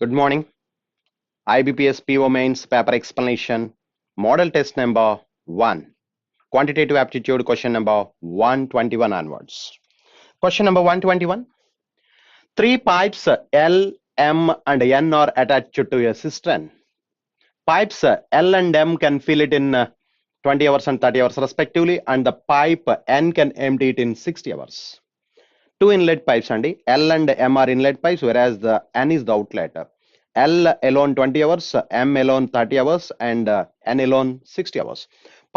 Good morning. IBPS PO Mains Paper Explanation, Model Test number 1, Quantitative Aptitude question number 121 onwards. Question number 121. Three pipes L, M, and N are attached to a cistern. Pipes L and M can fill it in 20 hours and 30 hours respectively, and the pipe N can empty it in 60 hours. Two inlet pipes and L and M are inlet pipes, whereas the N is the outlet. L alone 20 hours, M alone 30 hours, and N alone 60 hours.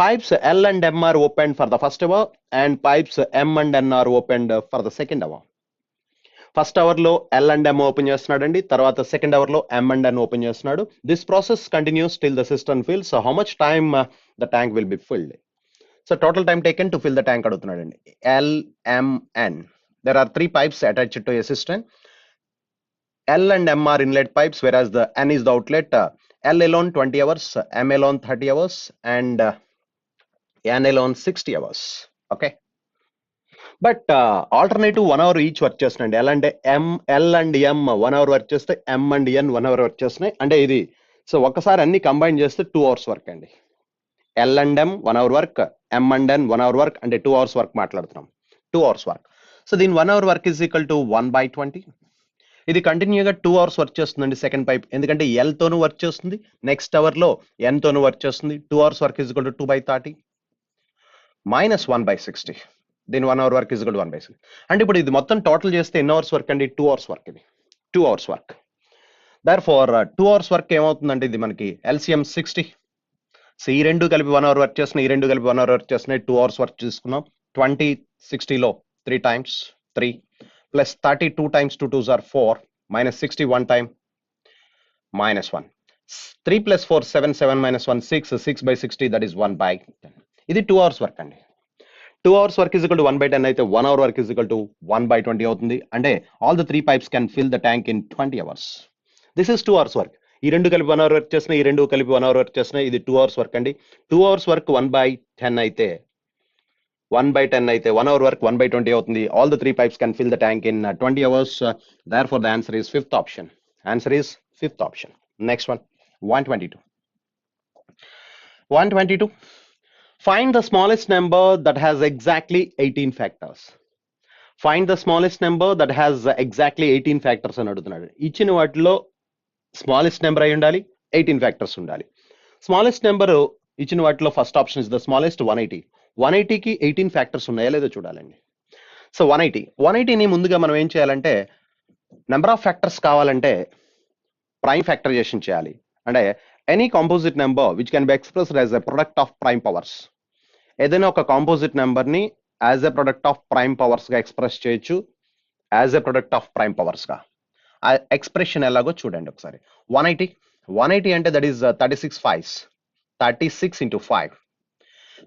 Pipes L and M are opened for the first hour, and pipes M and N are opened for the second hour. First hour లో L and M open చేస్తున్నాడు అండి, తర్వాత second hour లో M and N open చేస్తున్నాడు. This process continues till the system fill. So how much time the tank will be filled? So total time taken to fill the tank అడుగుతున్నాడు అండి. L, M, N. There are three pipes attached to a cistern. L and M are inlet pipes, whereas the N is the outlet. L alone 20 hours, M alone 30 hours, and N alone 60 hours. Okay. But alternative 1 hour each work చేస్తున్నాయండి. L and M 1 hour work చేస్తే, M and N 1 hour work చేస్తున్నాయి. అంటే ఇది so ఒక్కసారి అన్ని combine చేస్తే 2 hours work అండి. L and M 1 hour work, M and N 1 hour work, అంటే 2 hours వర్క్ మాట్లాడుతున్నాం. 2 hours వర్క్. సో దీని 1 hour work is equal to 1/20. ఇది కంటిన్యూగా 2 hours వర్క్ చేస్తుందండి సెకండ్ పైప్, ఎందుకంటే ఎల్ తోనూ వర్క్ చేస్తుంది, నెక్స్ట్ అవర్ లో ఎన్ తోనూ వర్క్ చేస్తుంది. 2 hours work is equal to 2/30 minus 1/60. దీని 1 hour work is equal to 1/60. అంటే ఇప్పుడు ఇది మొత్తం టోటల్ చేస్తే ఎన్ని అవర్స్ వర్క్ అండి? 2 hours వర్క్. ఇది 2 hours work. Therefore 2 hours work ఏమవుతుందంటే ఇది మనకి ఎల్సిఎం 60. సో ఈ రెండు కలిపి 1 hour వర్క్ చేస్తున్నాయి, ఈ రెండు కలిపి 1 hour వర్క్ చేస్తున్నాయి. 2 hours వర్క్ చేసుకున్నాం. 20 60లో 3 times 3 plus 32 times 2 2s are 4 minus 60 1 time minus 1. 3 plus 4 7 7 minus 1 6 6/60, that is 1/10. ఇది 2 hours వర్క్ అండి. 2 hours work is equal to 1/10 అయితే 1 hour work is equal to 1/20 అవుతుంది. అంటే all the 3 pipes can fill the tank in 20 hours. This is 2 hours work. ఈ రెండు కలిపి 1 hour work చేస్తున్నాయి, ఈ రెండు కలిపి 1 hour వర్క్ చేస్తున్నాయి. ఇది 2 hours వర్క్ అండి. 2 hours వర్క్ 1/10 అయితే 1 hour work 1/20 అవుతుంది. All the 3 pipes can fill the tank in 20 hours. Therefore, the answer is fifth option. Answer is fifth option. Next one, 122. 122. Find the smallest number that has exactly 18 factors. Find the smallest number that has exactly 18 factors అని అడుగుతున్నాడు. ఇచ్చిన వాటిలో smallest number అయి ఉండాలి, 18 factors ఉండాలి. Smallest number ఇచ్చిన వాటిలో first option is the smallest 180. 180కి 18 ఫ్యాక్టర్స్ ఉన్నాయా లేదో చూడాలండి. సో 180ని ముందుగా మనం ఏం చేయాలంటే, నెంబర్ ఆఫ్ ఫ్యాక్టర్స్ కావాలంటే ప్రైమ్ ఫ్యాక్టరైజేషన్ చేయాలి. అంటే any composite number which can be expressed as a product of prime powers. ఏదైనా ఒక కాంపోజిట్ నెంబర్ని as a product of prime పవర్స్గా ఎక్స్ప్రెస్ చేయొచ్చు, as a product of prime పవర్స్గా. ఆ ఎక్స్ప్రెషన్ ఎలాగో చూడండి ఒకసారి. 180 అంటే that is 36 5s. 36 into 5.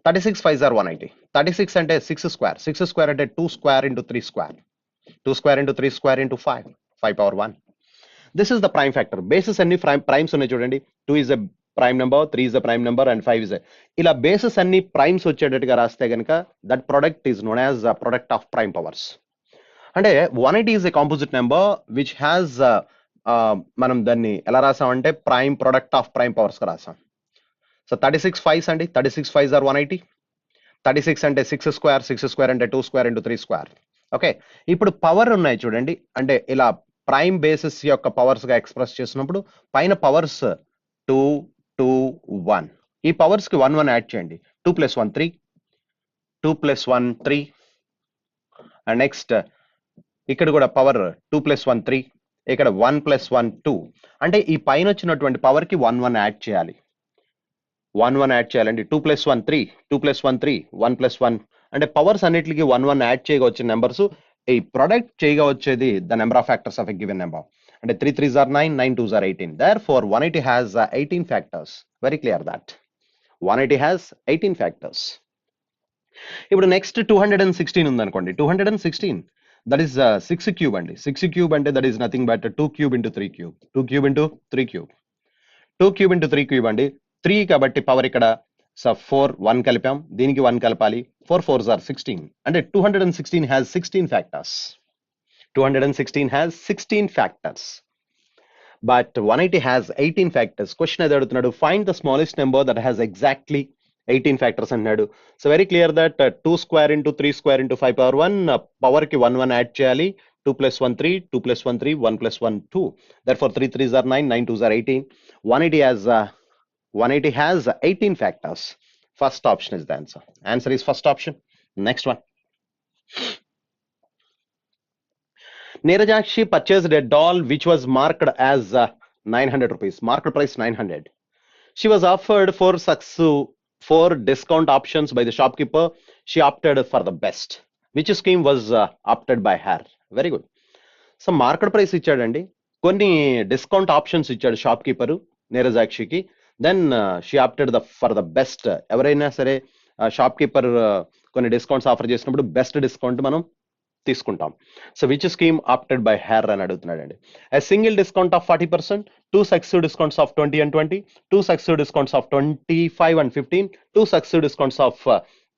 36 5s are 180. 36 అంటే 6 square. 6 square అంటే 2 square into 3 square. 2 square into 3 square into 5. 5 power 1. This is the prime factor. Bases అన్ని primes ఉన్నాయి చూడండి. 2 is a prime number, 3 is a prime number, and 5 is a. ఇలా bases అన్ని primes వచ్చేటట్టుగా రాస్తే కనుక that product is known as a product of prime powers. అంటే 180 is a composite number which has మనం దాన్ని ఎలా రాసామంటే prime product of prime powers గా రాసాం. సో 36 5s అండి, 36 5s are 180. 36 అంటే 6 square, 6 square అంటే 2 square into 3 square. ఓకే, ఇప్పుడు పవర్ ఉన్నాయి చూడండి. అంటే ఇలా ప్రైమ్ బేసిస్ యొక్క పవర్స్ గా ఎక్స్ప్రెస్ చేసినప్పుడు పైన పవర్స్ 2 2 1. ఈ పవర్స్ కి 1 1 యాడ్ చేయండి. 2 + 1 3, 2 + 1 3, అండ్ నెక్స్ట్ ఇక్కడ కూడా పవర్ 2 + 1 3, ఇక్కడ 1 + 1 2. అంటే ఈ పైన వచ్చినటువంటి పవర్ కి 1 1 యాడ్ చేయాలి. 1 1 యాడ్ చేయాలండి. 2 + 1 3, 2 + 1 3, 1 + 1. అంటే పవర్స్ అన్నిటికి 1 1 యాడ్ చేయగా వచ్చిన నెంబర్స్. ఈ ప్రొడక్ట్ చేయగా వచ్చేది the number of factors of a given number. అంటే 3 3s are 9, 9 2s are 18. Therefore 180 has 18 factors. Very clear that 180 has 18 factors. ఇప్పుడు నెక్స్ట్ 216 ఉందనుకోండి. 216 దట్ ఈస్ 6 క్యూబ్ అండి. 6 క్యూబ్ అంటే that is nothing but 2 cube into 3 cube. 2 cube into 3 cube. 2 cube into 3 cube అండి. 3 కాబట్టి power ఇక్కడ 4 1 కలిపాం, దీనికి 1 కలపాలి. 4 4s are 16. అంటే 216 has 16 factors. 216 has 16 factors. but 180 has 18 factors. Question ఏది అడుగుతున్నాడు, find the smallest number that has exactly 18 factors అన్నాడు. So very clear that 2 square into 3 square into 5 power 1 power కి 1 1 యాడ్ చేయాలి. 2 plus 1 3, 2 plus 1 3, 1 plus 1 2. Therefore 3 3s are 9, 9 2s are 18. 180 has 18 factors. First option is the answer. Answer is first option. Next one. Neerajakshi purchased a doll which was marked as 900 rupees. Marked price 900. She was offered four discount options by the shopkeeper. She opted for the best. Which scheme was opted by her? Very good. So market price ఇచ్చాడండి, కొన్ని discount options ఇచ్చాడు shop keeper నీరజాక్షికి. Then she opted for the best. ఎవరైనా సరే shop keeper కొన్ని discounts offer చేసినప్పుడు best discount మనం తీసుకుంటాం. So which scheme opted by her అని అడుగుతున్నాడండి. A single discount of 40%, 2 successive discounts of 20 and 20, 2 successive discounts of 25 and 15, 2 successive discounts of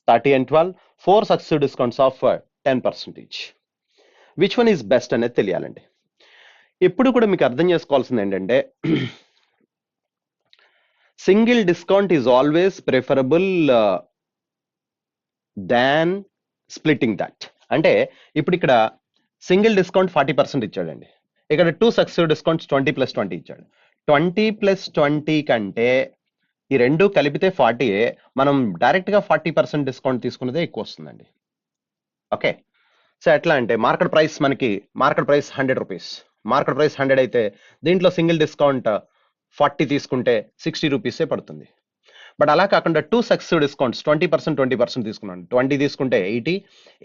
30 and 12, 4 successive discounts of 10% each. Which one is best అనేది తెలియాలండి. ఎప్పుడు కూడా మీకు అర్థం చేసుకోవాల్సింది ఏంటంటే, single discount is always preferable than splitting that. అంటే ఇప్పుడు ఇక్కడ సింగిల్ డిస్కౌంట్ 40% ఇచ్చాడండి, ఇక్కడ 2 సక్సెసివ్ డిస్కౌంట్స్ 20 + 20 ఇచ్చాడు. 20 + 20 కంటే ఈ రెండు కలిపితే 40, మనం డైరెక్ట్ గా 40% డిస్కౌంట్ తీసుకున్నదే ఎక్కువ వస్తుందండి. ఓకే, సో ఎట్లా అంటే market price 100 rupees, market price 100 అయితే దీంట్లో సింగిల్ డిస్కౌంట్ 40 తీసుకుంటే 60 రూపీసే పడుతుంది. బట్ అలా కాకుండా 2 సక్సెసివ్ డిస్కౌంట్స్ 20% తీసుకున్నాను. 20 తీసుకుంటే 80,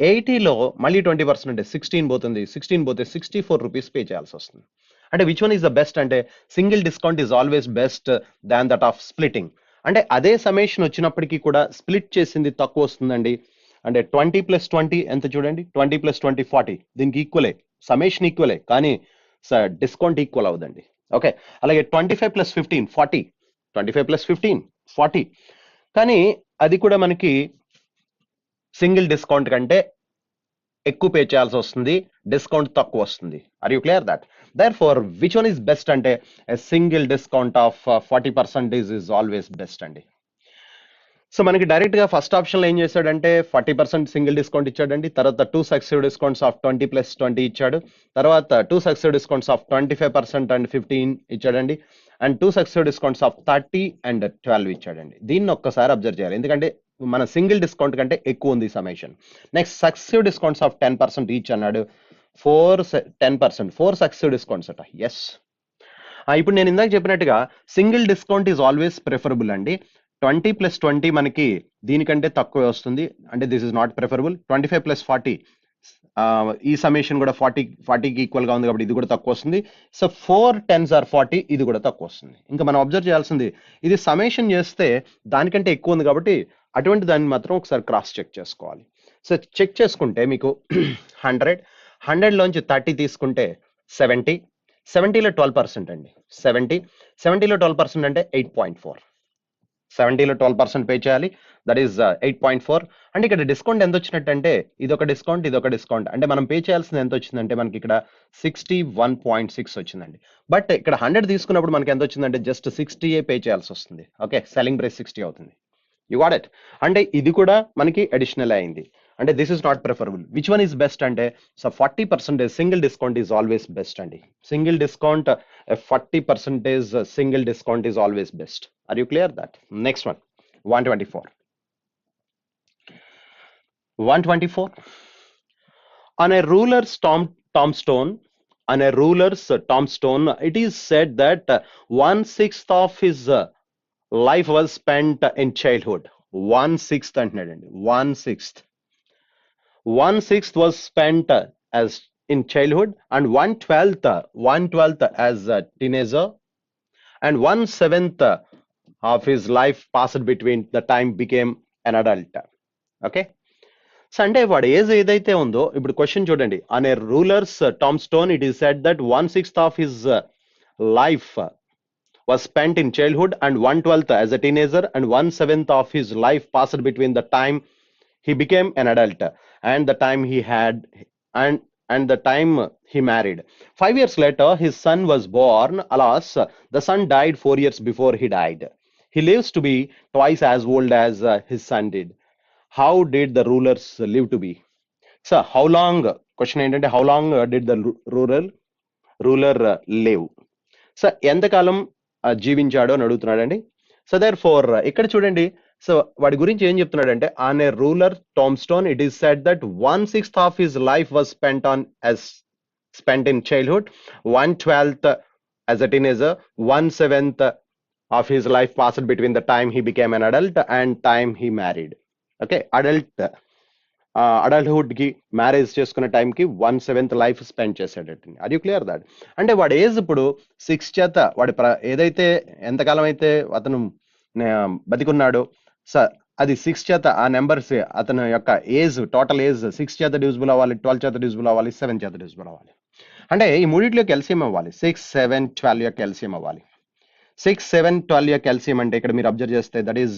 80లో మళ్ళీ 20% అంటే 16 పోతుంది. 16 పోతే 64 రూపీస్ పే చేయాల్సి వస్తుంది. అంటే which one is the best అంటే single discount is always best than that of splitting. అంటే అదే సమేషన్ వచ్చినప్పటికీ కూడా స్ప్లిట్ చేసింది తక్కువ వస్తుందండి. అంటే 20 + 20 ఎంత చూడండి, 20 + 20 40, దీనికి ఈక్వలే, సమేషన్ ఈక్వలే, కానీ డిస్కౌంట్ ఈక్వల్ అవుదండి. ఓకే, అలాగే 25 + 15 40, 25 + 15 40, కానీ అది కూడా మనకి సింగిల్ డిస్కౌంట్ కంటే ఎక్కువ పే చేయాల్సి వస్తుంది, డిస్కౌంట్ తక్కువ వస్తుంది. Are you clear that? Therefore which one is best అంటే single discount of 40% is always best అండి. సో మనకి డైరెక్ట్ గా ఫస్ట్ ఆప్షన్ లో ఏం చేశాడంటే 40% సింగిల్ డిస్కౌంట్ ఇచ్చాడండి. తర్వాత 2 సక్సెసివ్ డిస్కౌంట్స్ ఆఫ్ 20 + 20 ఇచ్చాడు. తర్వాత 2 సక్సెసివ్ డిస్కౌంట్స్ ఆఫ్ 25% అండ్ 15 ఇచ్చాడండి. And 2 successive discounts of 30 and 12 ఇచ్చాడండి. దీన్ని ఒక్కసారి అబ్జర్వ్ చేయాలి, ఎందుకంటే మన సింగిల్ డిస్కౌంట్ కంటే ఎక్కువ ఉంది summation. Next successive discounts of 10% each అన్నాడు. 4 సక్సెసివ్ డిస్కౌంట్స్ అట. ఎస్, ఇప్పుడు నేను ఇందాక చెప్పినట్టుగా single discount is always preferable అండి. 20 + 20 మనకి దీనికంటే తక్కువ వస్తుంది, అంటే దిస్ ఇస్ నాట్ ప్రిఫరబుల్. 25 + 40 ఈ సమేషన్ కూడా 40కి ఈక్వల్ గా ఉంది కాబట్టి ఇది కూడా తక్కువ వస్తుంది. సో 4 10s are 40, ఇది కూడా తక్కువ వస్తుంది. ఇంకా మనం అబ్జర్వ్ చేయాల్సింది, ఇది సమేషన్ చేస్తే దానికంటే ఎక్కువ ఉంది కాబట్టి అటువంటి దాన్ని మాత్రం ఒకసారి క్రాస్ చెక్ చేసుకోవాలి. సో చెక్ చేసుకుంటే మీకు 100లోంచి 30 తీసుకుంటే 70, 70లో 12% అండి. 70లో 12% అంటే 8.4. 70లో 12% పే చేయాలి, దట్ ఈస్ 8.4. అంటే ఇక్కడ డిస్కౌంట్ ఎంత వచ్చినట్టు అంటే ఇదొక డిస్కౌంట్, అంటే మనం పే చేయాల్సింది ఎంత వచ్చిందంటే మనకి ఇక్కడ 61.6 వచ్చిందండి. బట్ ఇక్కడ 100 తీసుకున్నప్పుడు మనకి ఎంత వచ్చిందంటే జస్ట్ 60 పే చేయాల్సి వస్తుంది. ఓకే, సెల్లింగ్ ప్రైస్ 60 అవుతుంది. You got it? అంటే ఇది కూడా మనకి అడిషనల్ అయింది. అంటే this is not preferable. Which one is best అంటే so 40% single discount is always best అండి. Single discount 40% single discount is always best. Are you clear that? Next one 124. On a ruler's tombstone, it is said that 1/6 of his life was spent in childhood. 1/6 అంటున్నాడండి. 1/6 was spent as in childhood, and 1/12 as a teenager, and 1/7 of his life passed between the time became an adult. Okay, so అంటే వాడు age ఏదైతే ఉందో, ఇప్పుడు question చూడండి, on a ruler's tombstone it is said that 1/6 of his life was spent in childhood, and 1/12 as a teenager, and 1/7 of his life passed between the time he became an adult and the time he had, and and the time he married. 5 years later, his son was born. Alas, the son died 4 years before he died. He lives to be twice as old as his son did. How did the rulers live to be? So, how long? Question ఏంటంటే how long did the ruler live? So ఎంతకాలం జీవించాడు అని అడుగుతున్నాడండి. So therefore ఇక్కడ చూడండి. So వాడి గురించి ఏం చెప్తున్నాడంటే on a ruler tombstone it is said that 1/6 of his life was spent in childhood, 1/12 as a teenager, 1/7 of his life passed between the time he became an adult and time he married. Okay, adulthood కి marriage చేసుకున్న టైంకి 1/7 life spend చేశాడట. అది clear that అంటే వాడి age ఇప్పుడు 6 చేత వాడి ఏదైతే ఎంతకాలం అయితే అతను బతికున్నాడో అది 6 చేత ఆ నెంబర్స్ అతని యొక్క ఏజ్ టోటల్ ఏజ్ 6 చేత డివిజిబుల్ అవ్వాలి, 12 చేత డివిజిబుల్ అవ్వాలి, 7 చేత డివిజిబుల్ అవ్వాలి. అంటే ఈ మూడిట్లోకి ఎల్సిఎం అవ్వాలి. 6, 7, 12 యొక్క ఎల్సిఎం అవ్వాలి. 6, 7, 12 యొక్క ఎల్సిఎం అంటే ఇక్కడ మీరు అబ్జర్వ్ చేస్తే దట్ ఈస్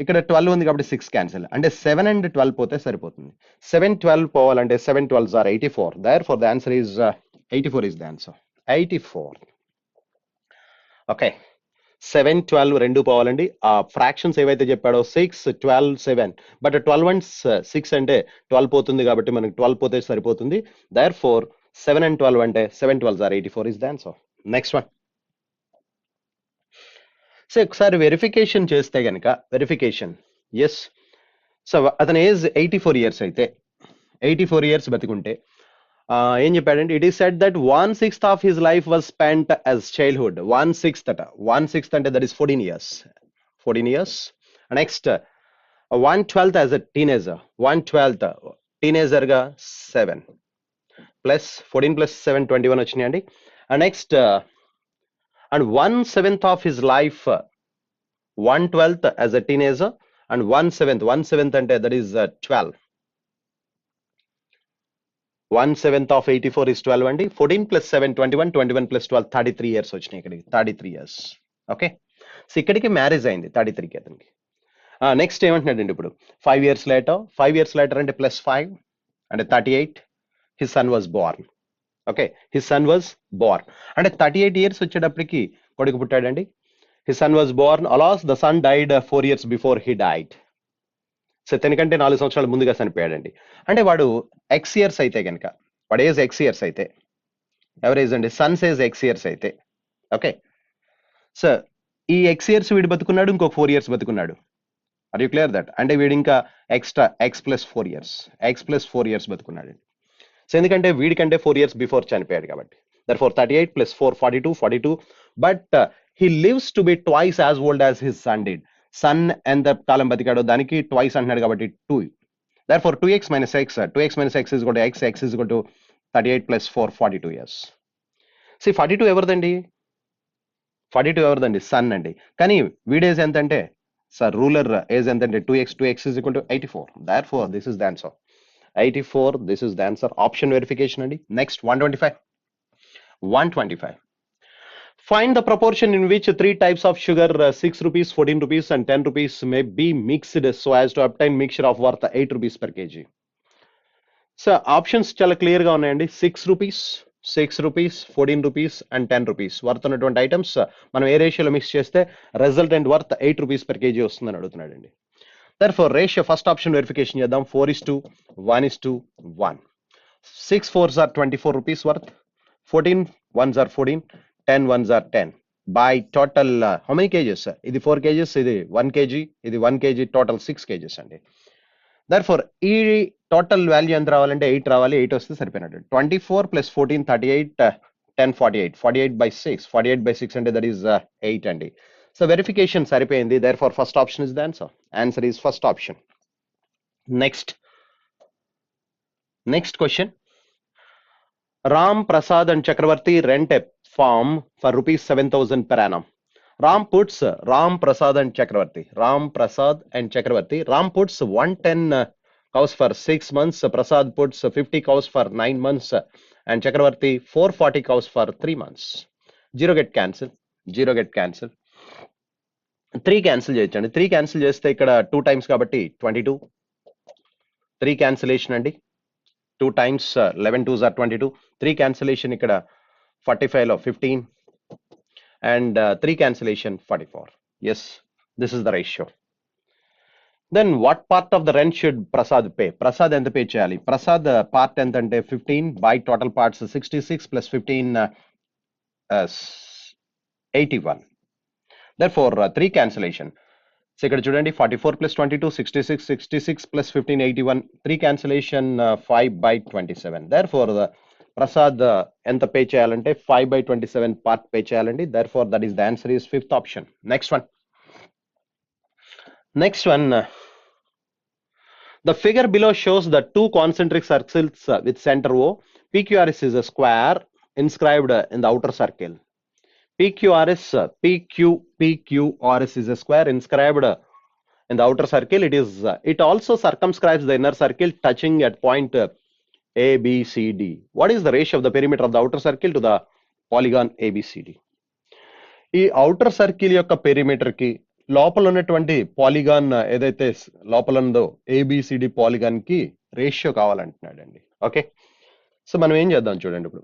ఇక్కడ 12 ఉంది కాబట్టి 6 క్యాన్సిల్, అంటే 7 and 12 పోతే సరిపోతుంది. 7, 12 పోవాలంటే 7 12s are 84. Therefore the answer is 84 is the answer. 84. Okay, 7, 12 రెండు పోవాలండి. ఆ ఫ్రాక్షన్స్ ఏవైతే చెప్పాడో 6, 12, 7, బట్ 12 and 6 అంటే 12 పోతుంది కాబట్టి మనకి 12 పోతే సరిపోతుంది. Therefore 7 and 12 అంటే 7 12s are 84 is the answer. Next one. So ఒకసారి వెరిఫికేషన్ చేస్తే కనుక వెరిఫికేషన్ ఎస్. సో అతని ఏజ్ 84 years అయితే 84 years బతికుంటే ఏం చెప్పాడంటే it is said that 1/6 of his life was spent as childhood. 1/6 అట, 1/6 అంటే that is 14 years. 14 years. Next 1/12 as a teenager. 1/12 teenager గా 7 ప్లస్ 14 ప్లస్ 7 21 వచ్చినాయండి. Next and 1/7 of his life, 1/12 as a teenager and 1/7 అంటే that is 12. 1/7 of 84 is 12 అండి. 14 plus 7 21, 21 plus 12 33 years వచ్చినాయి ఇక్కడికి. 33 years. Okay, so ఇక్కడికి marriage అయింది 33కి అతనికి. Next ఏమంటున్నాడండి ఇప్పుడు 5 years later అంటే ప్లస్ 5 అంటే 38 his son was born. Okay, his son was born అంటే 38 years వచ్చేటప్పటికి కొడుకు పుట్టాడండి. His son was born. Alas the son died 4 years before he died. So తనకంటే 4 సంవత్సరాల ముందుగా చనిపోయాడండి. అంటే వాడు ఎక్స్ ఇయర్స్ అయితే కనుక వాడు ఏజ్ ఎక్స్ ఇయర్స్ అయితే ఎవరి ఏజ్ అండి సన్స్ ఏజ్ ఎక్స్ ఇయర్స్ అయితే ఓకే. సో ఈ ఎక్స్ ఇయర్స్ వీడు బతుకున్నాడు, ఇంకో 4 years బతుకున్నాడు. Are you clear that? అంటే వీడు ఇంకా ఎక్స్ట్రా ఎక్స్ ప్లస్ 4 years బతుకున్నాడు. సో ఎందుకంటే వీడికంటే 4 years బిఫోర్ చనిపోయాడు కాబట్టి. Therefore 38 plus 4 42 but he lives to be twice as old as his son did. Son ఎంత కాలం బతికాడో దానికి ట్వైస్ అంటున్నాడు కాబట్టి 2. Therefore 2x minus x is equal to x is equal to 38 plus 4 42 years. See 42 ఎవరిదండి? 42 ఎవరిదండి? Sun అండి. కానీ వీడేజ్ ఎంత అంటే సార్ రూలర్ ఏజ్ ఎంత అంటే 2x is equal to 84. Therefore this is the answer. 84, this is the answer. Option verification andi. Next 125. Find the proportion in which 3 types of sugar 6 rupees, 14 rupees and 10 rupees may be mixed so as to obtain mixture of worth 8 rupees per kg. So options చాలా clear గా ఉన్నాయండి. 6 rupees, 14 rupees and 10 rupees worth ఉన్నటువంటి items మనం ఏ రేషియోలో mix చేస్తే resultant worth 8 rupees per kg వస్తుందని అడుగుతున్నాడండి. Therefore, ratio first option verification చేద్దాం. 4:1:1. 6 4s are 24 rupees worth. 14 1s are 14. 10 1s are 10. By total how many kgs? ఇది 4 kgs, ఇది 1 kg, ఇది 1 kg, total 6 kgs అండి. Therefore, ఈ టోటల్ వాల్యూ ఎంత రావాలంటే 8 రావాలి. 8 వస్తే సరిపోయినట్టు. 24 plus 14 38, 10 48. 48 by 6. 48 by 6 అంటే that is 8 అండి. So verification సరిపోయింది. Therefore first option is the answer. Answer is first option. Next question. Ram, Prasad and Chakravarti rent a farm for rupees 7,000 per annum. Ram, Prasad and Chakravarti. Ram puts 110 cows for 6 months. Prasad puts 50 cows for 9 months. And Chakravarti 440 cows for 3 months. 0 get cancel. 3 cancel చేయొచ్చండి. 3 cancel చేస్తే ఇక్కడ 2 times కాబట్టి 22. 3 cancellation అండి. 2 times 11 2s are 22. 3 cancellation ఇక్కడ 45 లో 15 and 3 cancellation 44. Yes, this is the ratio. Then what part of the rent should Prasad pay? Prasad ఎంత pay చేయాలి? Prasad part ఎంత అంటే 15 by total parts 66 plus 15 81. Therefore 3 cancellation. So ఇక్కడ చూడండి 44 plus 22 66 66 plus 15 81. 3 cancellation 5 by 27. Therefore Prasad ఎంత pay చేయాలంటే 5 by 27 part pay చేయాలండి. Therefore that is the answer is fifth option. Next one. The figure below shows the two concentric circles with center O. PQRS is a square inscribed in the outer circle. PQRS is a square inscribed in the outer circle. It also circumscribes the inner circle touching at point A, B, C, D. What is the ratio of the perimeter of the outer circle to the polygon ABCD? ఈ outer circle యొక్క perimeter కి లోపల ఉన్నటువంటి polygon ఏదైతే లోపల ఉందో A B C D polygon కి ratio కావాలంటున్నాడు అండి. ఓకే, సో మనం ఏం చేద్దాం చూడండి. ఇప్పుడు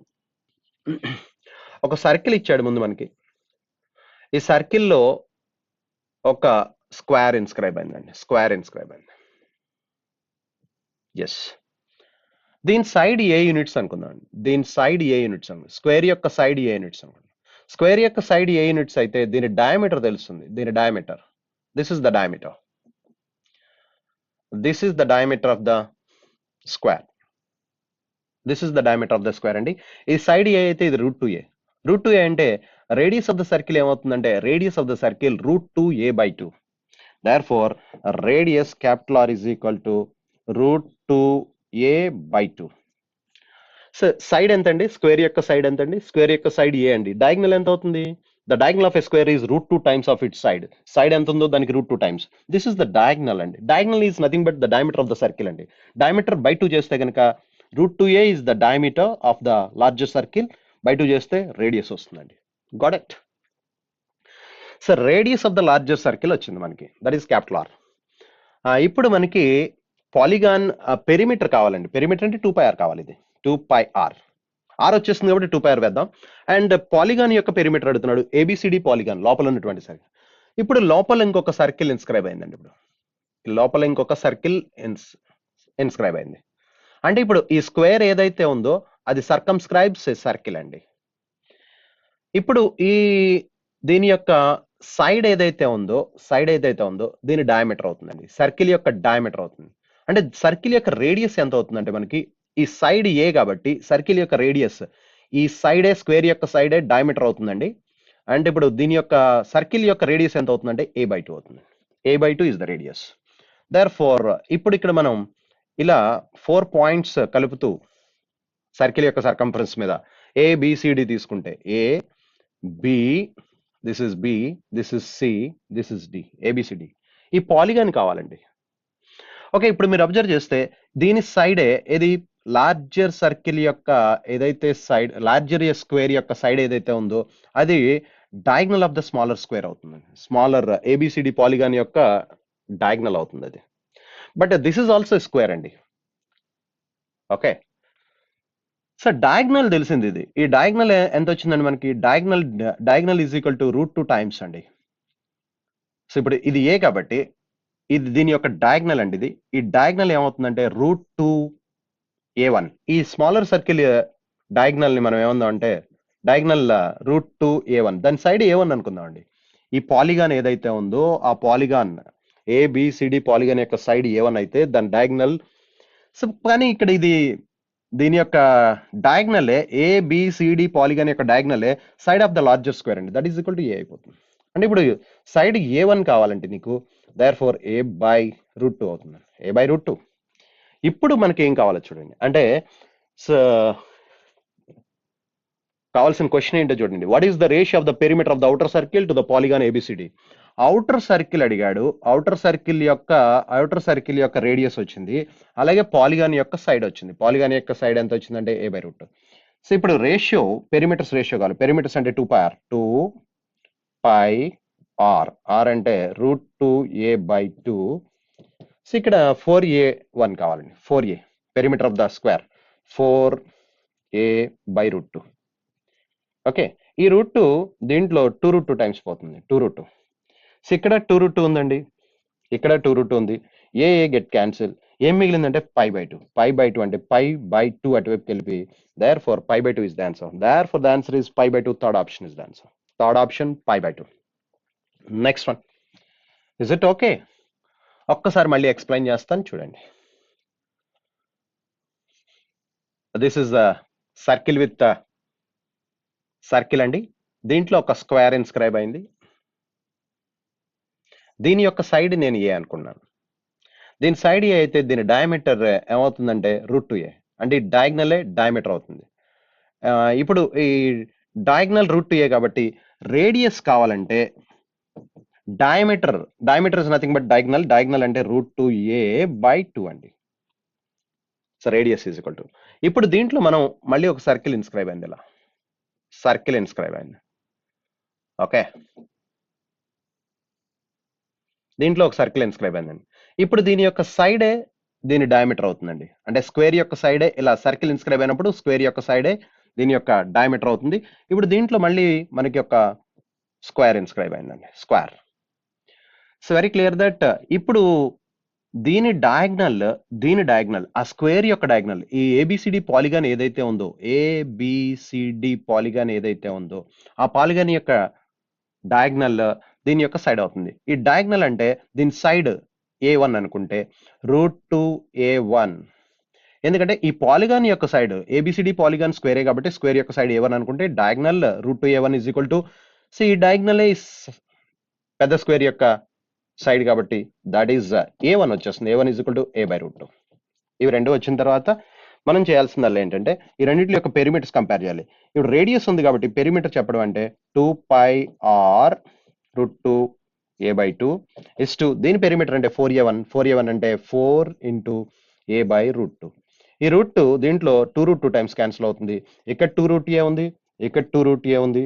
ఒక సర్కిల్ ఇచ్చాడు ముందు మనకి. ఈ సర్కిల్లో ఒక స్క్వేర్ ఇన్స్క్రైబ్ అయిందండి. ఎస్, దీని సైడ్ ఏ యూనిట్స్ అనుకుందాం. స్క్వేర్ యొక్క సైడ్ ఏ యూనిట్స్ అనుకుందాం. స్క్వేర్ యొక్క సైడ్ ఏ యూనిట్స్ అయితే దీని డయామీటర్ తెలుస్తుంది. దీని diameter, this is the diameter of the square. అండి. ఈ సైడ్ ఏ అయితే ఇది √2a. √2a అంటే రేడియస్ ఆఫ్ ద సర్కిల్ ఏమవుతుందంటే radius of the circle √2a/2. therefore radius capital R is equal to √2a/2. So side ఎంత అండి? స్క్వేర్ యొక్క side ఎంత అండి? స్క్వేర్ యొక్క సైడ్ ఏ అండి. డయాగ్నల్ ఎంత అవుతుంది? The diagonal of a square is √2 times of it side. Side ఎంత ఉందో దానికి √2 times. This is the diagonal అండి. Diagonal is nothing but the diameter of the circle అండి. డయామీటర్ బై 2 చేస్తే కనుక √2a is the diameter of the larger circle, by 2 చేస్తే radius వస్తుందండి. Got it? So radius of the larger circle వచ్చింది మనకి, that is capital R. ఇప్పుడు మనకి polygon perimeter కావాలండి. పెరిమీటర్ అంటే 2πr కావాలి. ఇది 2πr. R వచ్చేస్తుంది కాబట్టి 2πr వేద్దాం. అండ్ పాలిగాన్ యొక్క పెరిమీటర్ అడుగుతున్నాడు. ఏబిసిడి పాలిగాన్ లోపల ఉన్నటువంటి సర్కిల్. ఇప్పుడు లోపల ఇంకొక సర్కిల్ ఇన్స్క్రైబ్ అయిందండి. ఇప్పుడు లోపల ఇంకొక సర్కిల్ ఇన్స్క్రైబ్ అయింది అంటే ఇప్పుడు ఈ స్క్వేర్ ఏదైతే ఉందో అది సర్కమ్స్క్రైబ్స్ ఏ సర్కిల్ అండి. ఇప్పుడు దీని యొక్క సైడ్ ఏదైతే ఉందో దీని డయామీటర్ అవుతుందండి. సర్కిల్ యొక్క డయామీటర్ అవుతుంది. అంటే సర్కిల్ యొక్క రేడియస్ ఎంత అవుతుందంటే మనకి ఈ సైడ్ ఏ కాబట్టి సర్కిల్ యొక్క రేడియస్ ఈ సైడే స్క్వేర్ యొక్క సైడే డయామీటర్ అవుతుందండి. అంటే ఇప్పుడు దీని యొక్క సర్కిల్ యొక్క రేడియస్ ఎంత అవుతుందంటే a/2 అవుతుంది. a/2 is the radius. Therefore ఇప్పుడు ఇక్కడ మనం ఇలా 4 పాయింట్స్ కలుపుతూ సర్కిల్ యొక్క సర్కంఫరెన్స్ మీద ABCD తీసుకుంటే A, B, this is B, this is C, this is D, ABCD. ఈ పాలిగాన్ కావాలండి. ఓకే, ఇప్పుడు మీరు అబ్జర్వ్ చేస్తే దీని సైడే ఏది లార్జర్ సర్కిల్ యొక్క ఏదైతే సైడ్ లార్జర్ స్క్వేర్ యొక్క సైడ్ ఏదైతే ఉందో అది diagonal of the smaller square అవుతుంది. స్మాలర్ ABCD పాలిగాన్ యొక్క డయాగ్నల్ అవుతుంది అది. But this is also square అండి. ఓకే, సో డయాగ్నల్ తెలిసింది. ఇది ఈ డయాగ్నల్ ఎంత వచ్చిందండి మనకి? Diagonal is equal to √2 times అండి. సో ఇప్పుడు ఇది ఏ కాబట్టి ఇది దీని యొక్క డయాగ్నల్ అండి. ఇది ఈ డయాగ్నల్ ఏమవుతుందంటే √2a1. ఈ స్మాలర్ సర్కిల్ డయాగ్నల్ ని మనం ఏమందాం అంటే డయాగ్నల్ √2a1, దాని సైడ్ a1 అనుకుందాం అండి. ఈ పాలిగాన్ ఏదైతే ఉందో ఆ పాలిగాన్ ABCD పాలిగాన్ యొక్క సైడ్ a1 అయితే దాని డయాగ్నల్. సో కానీ ఇక్కడ ఇది దీని యొక్క డయాగ్నలే ABCD పాలిగాన్ యొక్క డయాగ్నలే side of the larger square అండి. That is equal to a అయిపోతుంది. అంటే ఇప్పుడు సైడ్ a1 కావాలంటే నీకు therefore a/√2 అవుతుంది. a/√2. ఇప్పుడు మనకి ఏం కావాలో చూడండి. అంటే కావాల్సిన క్వశ్చన్ ఏంటో చూడండి. What is the ratio of the perimeter of the outer circle to the polygon ABCD? Outer circle అడిగాడు. అవుటర్ సర్కిల్ యొక్క రేడియస్ వచ్చింది, అలాగే పాలిగాన్ యొక్క సైడ్ వచ్చింది. పాలిగాన్ యొక్క సైడ్ ఎంత వచ్చిందంటే a/√2. సో ఇప్పుడు రేషియో పెరిమీటర్స్ రేషియో కావాలి. పెరిమీటర్స్ అంటే 2πr. 2πr. R అంటే √2a/2. సో ఇక్కడ 4a1 కావాలండి. 4a perimeter of the square. 4a/√2. Okay, ఈ √2 దీంట్లో 2√2 టైమ్స్ పోతుంది. 2√2. సో ఇక్కడ 2√2 ఉందండి, ఇక్కడ 2√2 ఉంది. ఏ గెట్ క్యాన్సిల్. ఏం మిగిలిందంటే π/2. π/2 అంటే π/2 అటువైపుకి వెళ్ళిపోయి therefore π/2 is the answer. Therefore the answer is π/2. Third option is the answer. Third option π/2. Next one. Is it okay? ఒక్కసారి మళ్ళీ ఎక్స్ప్లెయిన్ చేస్తాను చూడండి. This is circle with circle అండి. దీంట్లో ఒక స్క్వేర్ ఇన్స్క్రైబ్ అయింది. దీని యొక్క సైడ్ నేను ఏ అనుకున్నాను. దీని సైడ్ ఏ అయితే దీని డయామీటర్ ఏమవుతుందంటే √2a. అంటే ఈ డయాగ్నలే డయామీటర్ అవుతుంది. ఇప్పుడు ఈ డయాగ్నల్ √2a కాబట్టి రేడియస్ కావాలంటే diameter is nothing but diagonal అంటే √2a/2 అండి. So radius is equal to. ఇప్పుడు దీంట్లో మనం మళ్ళీ ఒక సర్కిల్ ఇన్స్క్రైబ్ అయింది. ఇలా సర్కిల్ ఇన్స్క్రైబ్ అయింది. ఓకే, దీంట్లో ఒక సర్కిల్ ఇన్స్క్రైబ్ అయిందండి. ఇప్పుడు దీని యొక్క సైడే దీని డయామీటర్ అవుతుందండి. అంటే స్క్వేర్ యొక్క సైడే ఇలా సర్కిల్ ఇన్స్క్రైబ్ అయినప్పుడు స్క్వేర్ యొక్క సైడే దీని యొక్క డయామీటర్ అవుతుంది. ఇప్పుడు దీంట్లో మళ్ళీ మనకి ఒక స్క్వేర్ ఇన్స్క్రైబ్ అయిందండి, square. So very clear that ఇప్పుడు దీని డయాగ్నల్ ఆ స్క్వేర్ యొక్క డయాగ్నల్ ఈ ఏబిసిడి పాలిగాన్ ఏదైతే ఉందో, ఏబిసిడి పాలిగాన్ ఏదైతే ఉందో ఆ పాలిగాన్ యొక్క డయాగ్నల్ దీని యొక్క సైడ్ అవుతుంది. ఈ డయాగ్నల్ అంటే దీని సైడ్ a1 అనుకుంటే √2a1. ఎందుకంటే ఈ పాలిగాన్ యొక్క సైడ్ ఏబిసిడి పాలిగాన్ స్క్వేరే కాబట్టి స్క్వేర్ యొక్క సైడ్ a1 అనుకుంటే diagonal √2a1 is equal to. So ఈ డయాగ్నల్ పెద్ద స్క్వేర్ యొక్క సైడ్ కాబట్టి దట్ ఈస్ a1 వచ్చేస్తుంది. a1 is equal to a/√2. ఇవి రెండు వచ్చిన తర్వాత మనం చేయాల్సిందల్లా ఏంటంటే ఈ రెండింటి యొక్క పెరిమీటర్స్ కంపేర్ చేయాలి. ఇప్పుడు రేడియస్ ఉంది కాబట్టి పెరిమీటర్ చెప్పడం అంటే 2πr√2a/2 ఇస్ టు దీని పెరిమీటర్ అంటే 4a1 అంటే 4 × a/√2. ఈ √2 దీంట్లో 2√2 టైమ్స్ క్యాన్సిల్ అవుతుంది. ఇక్కడ 2√a ఉంది, ఇక్కడ 2√a ఉంది.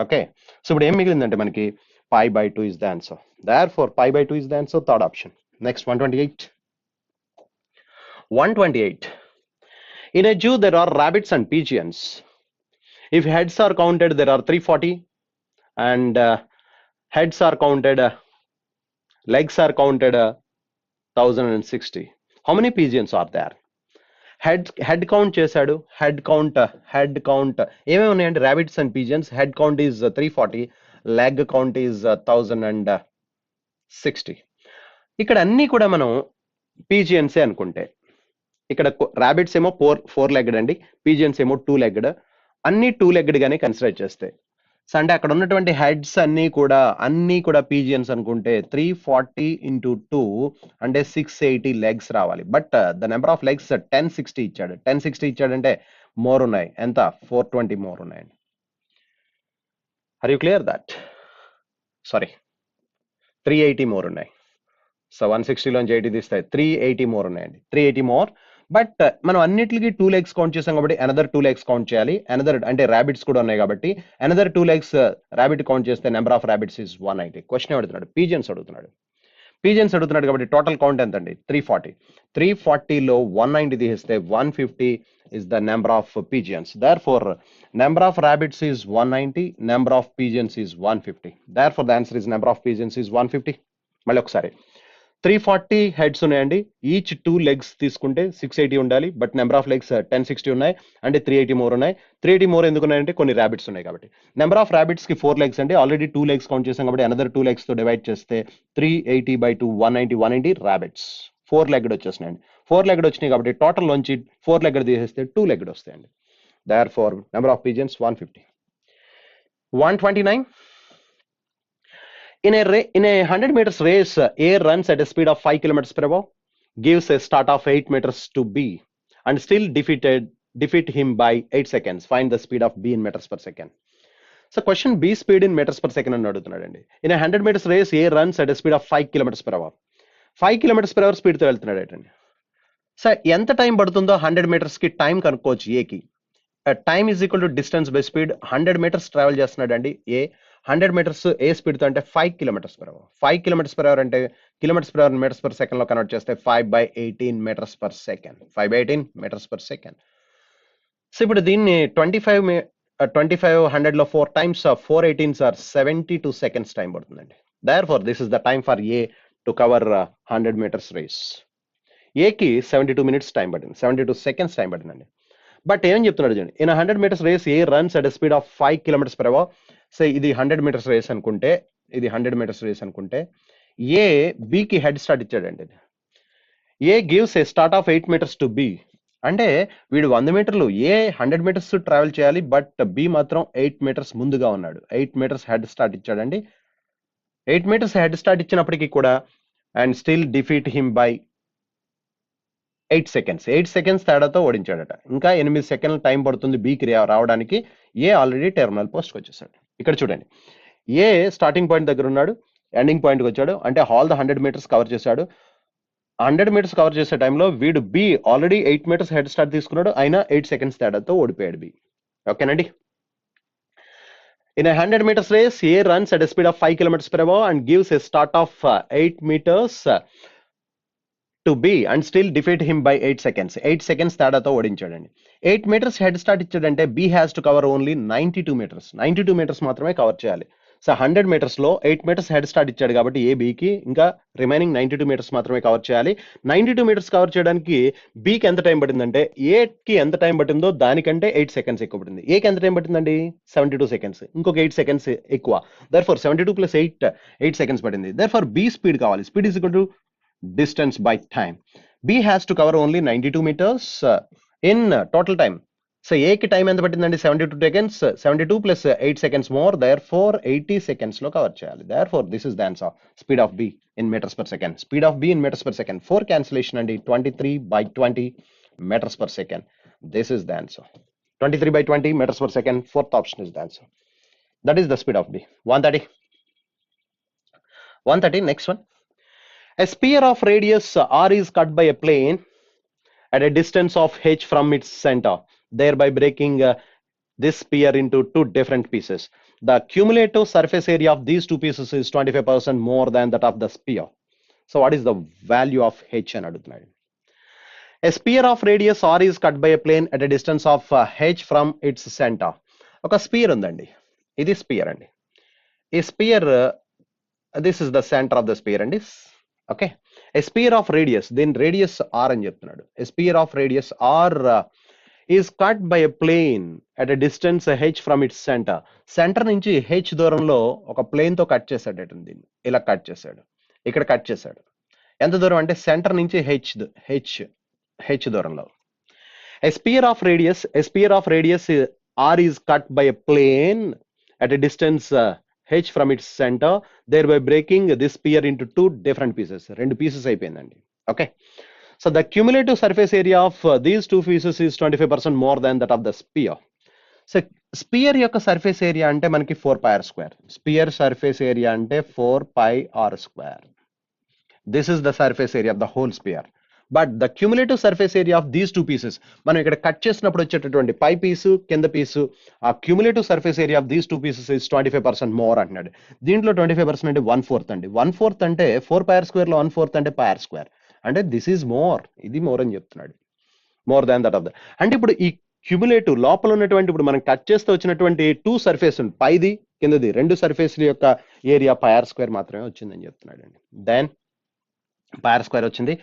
ఓకే, సో ఇప్పుడు ఏం మిగిలిందంటే మనకి π/2 is the answer. Therefore π/2 is the answer. Third option. Next 128. 128. In a zoo there are rabbits and pigeons. If heads are counted there are 340 and heads are counted, legs are counted 1060. How many pigeons are there? Head count చేశాడు. Head count ఏమేమి ఉన్నాయండి? Rabbits and pigeons. Head count is 340, leg count is 1060. ఇక్కడ అన్ని కూడా మనం పిజియన్సే అనుకుంటే, ఇక్కడ rabbits ఏమో 4 లెగ్గడ్ అండి, పిజియన్స్ ఏమో 2 లెగ్గడ్. అన్ని 2 లెగ్గడ్ గానే కన్సిడర్ చేస్తే సో అంటే అక్కడ ఉన్నటువంటి హెడ్స్ అన్ని కూడా పిజియన్స్ అనుకుంటే 340 × 2 అంటే 680 లెగ్స్ రావాలి. But the number of legs 1060 ఇచ్చాడు. 1060 ఇచ్చాడంటే మోర్ ఉన్నాయి. ఎంత? 420 మోర్ ఉన్నాయండి. Are you clear that? Sorry, 380 more ఉన్నాయి. సో 160లోంచి 80 తీస్తే 380 మోర్ ఉన్నాయండి. 380 మోర్. బట్ మనం అన్నిటికీ 2 లెగ్స్ కౌంట్ చేసాం కాబట్టి అనదర్ 2 లెగ్స్ కౌంట్ చేయాలి. అనదర్ అంటే రాబిట్స్ కూడా ఉన్నాయి కాబట్టి అనదర్ 2 లెగ్స్ రాబిట్ కౌంట్ చేస్తే number of rabbits is 190. Question అడుగుతున్నాడు, పిజియన్స్ అడుగుతున్నాడు కాబట్టి టోటల్ కౌంట్ ఎంత అండి? 340. 340లో 190 తీసేస్తే 150 is the number of pigeons. Therefore number of rabbits is 190, number of pigeons is 150. Therefore the answer is number of pigeons is 150. మళ్ళీ ఒకసారి 340 heads ఉన్నాయండి. Each 2 legs తీసుకుంటే 680 ఉండాలి. బట్ నెంబర్ ఆఫ్ లెగ్స్ 1060 ఉన్నాయి అంటే 380 మోర్ ఉన్నాయి. 380 మోర్ ఎందుకు ఉన్నాయంటే కొన్ని ర్యాబిట్స్ ఉన్నాయి కాబట్టి. నెంబర్ ఆఫ్ ర్యాబిట్స్ కి 4 లెగ్స్ అండి. ఆల్రెడీ 2 లెగ్స్ కౌంట్ చేసాం కాబట్టి అనదర్ 2 లెగ్స్ తో డివైడ్ చేస్తే 380/2 190 ర్యాబిట్స్. 4 లెగ్గడ్ వచ్చేసినాయండి. 4 లెగ్గడ్ వచ్చినాయి కాబట్టి టోటల్ నుంచి 4 లెగ్గడ్ తీసేస్తే 2 లెగ్గడ్ వస్తాయండి. Therefore number of pigeons 150. 129. In a 100 meters race, A runs at a speed of 5 kilometers per hour, gives a start of 8 meters to B, and still defeat him by 8 seconds. Find the speed of B in meters per second. So question B speed in meters per second అని అడుగుతున్నాడండి. In a 100 meters race, A runs at a speed of 5 kilometers per hour. 5 kilometers per hour స్పీడ్తో వెళ్తున్నాడటండి. So ఎంత time పడుతుందో 100 మీటర్స్కి time కనుక్కోవచ్చు ఏకి. Time is equal to distance by speed. 100 meters travel చేస్తున్నాడు అండి A. 100 meters A స్పీడ్తో అంటే 5 kilometers per hour. 5 kilometers per hour అంటే kilometers per hour meters per సెకండ్లో కన్వర్ట్ చేస్తే 5/18 meters per second. 5/18 meters per second. So ఇప్పుడు దీన్ని 2500లో 4 times 4/18 are 72 seconds టైం పడుతుందండి. Therefore, this is the time for A to cover 100 meters race. ఏకి 72 minutes time పట్టింది, 72 seconds time పట్టిందండి. But ఏం చెప్తున్నాడు చూడండి, in 100 meters race A runs at speed of 5 kilometers per hour. So ఇది 100 meters race అనుకుంటే, ఇది 100 meters race అనుకుంటే ఏ బికి హెడ్ స్టార్ట్ ఇచ్చాడండి. A gives A start of 8 meters to B. అంటే వీడు 100 మీటర్లు ఏ 100 meters ట్రావెల్ చేయాలి, బట్ బి మాత్రం 8 meters ముందుగా ఉన్నాడు. 8 meters హెడ్ స్టార్ట్ ఇచ్చాడండి. 8 meters హెడ్ స్టార్ట్ ఇచ్చినప్పటికీ కూడా and still defeat him by 8 seconds. 8 seconds తేడాతో ఓడించాడట. ఇంకా 8 సెకండ్ల టైం పడుతుంది బీకి రావడానికి. ఏ ఆల్రెడీ టెర్మినల్ పోస్ట్కి వచ్చేసాడు. ఇక్కడ చూడండి, ఏ స్టార్టింగ్ పాయింట్ దగ్గర ఉన్నాడు, ఎండింగ్ పాయింట్కి వచ్చాడు, అంటే ఆల్ ద 100 meters కవర్ చేశాడు. 100 meters కవర్ చేసే టైంలో వీడు B already 8 meters head start తీసుకున్నాడు, అయినా 8 seconds తేడాతో ఓడిపోయాడు బి. ఓకేనండి. In a 100 meters race, A runs at a speed of 5 kilometers per hour and gives a start of 8 meters to B and still defeat him by 8 seconds. 8 seconds తేడాతో ఓడించాడండి. 8 meters head start ఇచ్చాడంటే B has to cover only 92 meters. 92 meters మాత్రమే cover చేయాలి. So 100 meters లో 8 meters head start ఇచ్చాడు కాబట్టి ఏ బికి ఇంకా remaining 92 meters మాత్రమే cover చేయాలి. 92 meters కవర్ చేయడానికి బికి ఎంత టైం పట్టిందంటే ఏకి ఎంత టైం పట్టిందో దానికంటే 8 seconds ఎక్కువ పట్టింది. ఏకి ఎంత టైం పట్టిందండి? 72 seconds. ఇంకొక 8 seconds ఎక్కువ. దర్ఫోర్ 72 + 8 seconds పట్టింది. దర్ఫోర్ బి స్పీడ్ కావాలి. Speed is equal to distance by time. B has to cover only 92 meters in total time. So A ki time ఎంత పట్టిందండి? 72 seconds. 72 + 8 seconds more. Therefore 80 seconds లో cover చేయాలి. Therefore this is the answer. Speed of B in meters per second. Speed of B in meters per second. 4 cancellation అండి. 23/20 meters per second. This is the answer. 23/20 meters per second. Fourth option is the answer. That is the speed of B. 130. 130. Next one. A sphere of radius r is cut by a plane at a distance of h from its center, thereby breaking this sphere into two different pieces. The cumulative surface area of these two pieces is 25% more than that of the sphere. So what is the value of h అని అడుగుతున్నాడు. A sphere of radius r is cut by a plane at a distance of h from its center. ఒక sphere ఉందండి. ఇది sphere అండి. ఈ sphere, this is the center of the sphere అండి. Okay, a sphere of radius, దీని radius R అని చెప్తున్నాడు. A sphere of radius R is cut by a plane at a distance H from its center. Center నుంచి H దూరంలో ఒక plane తో cut చేశాడు. దీన్ని ఇలా కట్ చేశాడు, ఇక్కడ కట్ చేశాడు. ఎంత దూరం అంటే సెంటర్ నుంచి హెచ్ దూరంలో. A sphere of radius R is cut by a plane at a distance h from its center, thereby breaking this sphere into two different pieces. రెండు pieces అయిపోయిందండి. Okay, so the cumulative surface area of these two pieces is 25% more than that of the sphere. So sphere యొక్క surface area అంటే మనకి 4πr². Sphere surface area అంటే 4πr². This is the surface area of the whole sphere. But the cumulative surface area of these two pieces, మనం ఇక్కడ cut చేసినప్పుడు వచ్చేటటువంటి పై పీసు కింద పీసు, ఆ cumulative surface area of these two pieces is 25% more అంటున్నాడు. దీంట్లో 25% అంటే 1/4 అండి. 1/4 అంటే 4πr² లో 1/4 అంటే πr². అంటే దిస్ ఈజ్ మోర్, ఇది మోర్ అని చెప్తున్నాడు. More than that of the. అంటే ఇప్పుడు ఈ క్యూములేటివ్ లోపల ఉన్నటువంటి, ఇప్పుడు మనం కట్ చేస్తే వచ్చినటువంటి టూ సర్ఫేస్, పైది కిందది రెండు సర్ఫేస్ల యొక్క ఏరియా πr² మాత్రమే వచ్చిందని చెప్తున్నాడు అండి. దెన్ πr² వచ్చింది.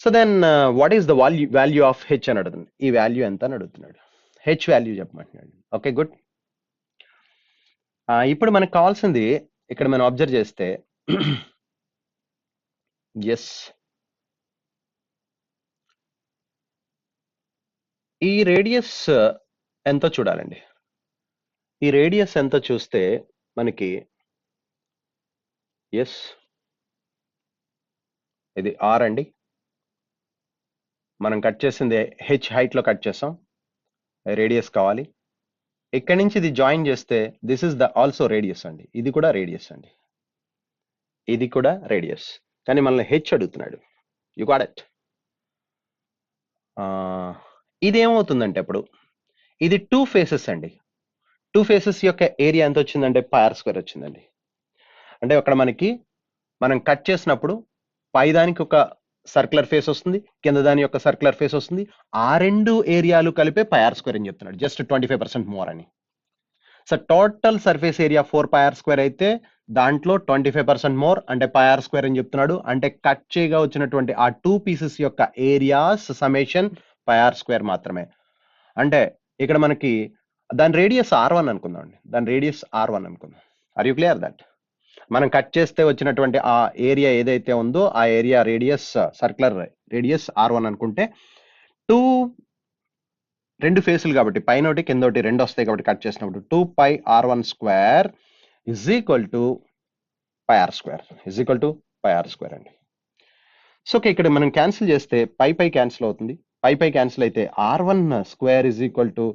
So then what is the value of H అని అడుగుతుంది. ఈ వాల్యూ ఎంత అని అడుగుతున్నాడు. హెచ్ వాల్యూ చెప్పమంటున్నాడు. Okay, good. ఇప్పుడు మనకు కావాల్సింది ఇక్కడ మనం అబ్జర్వ్ చేస్తే, ఎస్, ఈ రేడియస్ ఎంతో చూడాలండి. ఈ రేడియస్ ఎంతో చూస్తే మనకి, ఎస్, ఇది ఆర్ అండి. మనం కట్ చేసింది హెచ్ హైట్ లో కట్ చేసాం, రేడియస్ కావాలి. ఇక్కడి నుంచి ఇది జాయిన్ చేస్తే this is the also radius అండి. ఇది కూడా రేడియస్ అండి, ఇది కూడా రేడియస్. కానీ మనల్ని హెచ్ అడుగుతున్నాడు. You got it. ఇది ఏమవుతుందంటే, ఇప్పుడు ఇది టూ ఫేసెస్ అండి. టూ ఫేసెస్ యొక్క ఏరియా ఎంత వచ్చిందంటే పై r స్క్వేర్ వచ్చిందండి. అంటే అక్కడ మనం కట్ చేసినప్పుడు పై దానికి ఒక సర్క్యులర్ ఫేస్ వస్తుంది, కింద దాని యొక్క సర్క్యులర్ ఫేస్ వస్తుంది. ఆ రెండు ఏరియాలు కలిపే πr స్క్వేర్ అని చెప్తున్నాడు, జస్ట్ 25% మోర్ అని. So total surface area 4πr square అయితే దాంట్లో 25% మోర్ అంటే πr స్క్వేర్ అని చెప్తున్నాడు. అంటే కట్ చేయగా వచ్చినటువంటి ఆ టూ పీసెస్ యొక్క ఏరియాస్ సಮೇషన్ πr స్క్వేర్ మాత్రమే. అంటే ఇక్కడ మనకి దాని రేడియస్ r1 అనుకుందాం అండి, దాని రేడియస్ r1 అనుకుందాం. Are you clear that? మనం కట్ చేస్తే వచ్చినటువంటి ఆ ఏరియా ఏదైతే ఉందో ఆ area radius, circular radius r1 అనుకుంటే, రెండు ఫేసులు కాబట్టి పైన ఒకటి కింద ఒకటి రెండు వస్తాయి కాబట్టి కట్ చేసినప్పుడు 2πr1 square is equal to πr square అండి. సో ఓకే, ఇక్కడ మనం క్యాన్సిల్ చేస్తే పై క్యాన్సిల్ అవుతుంది, పై క్యాన్సిల్ అయితే r1 square is equal to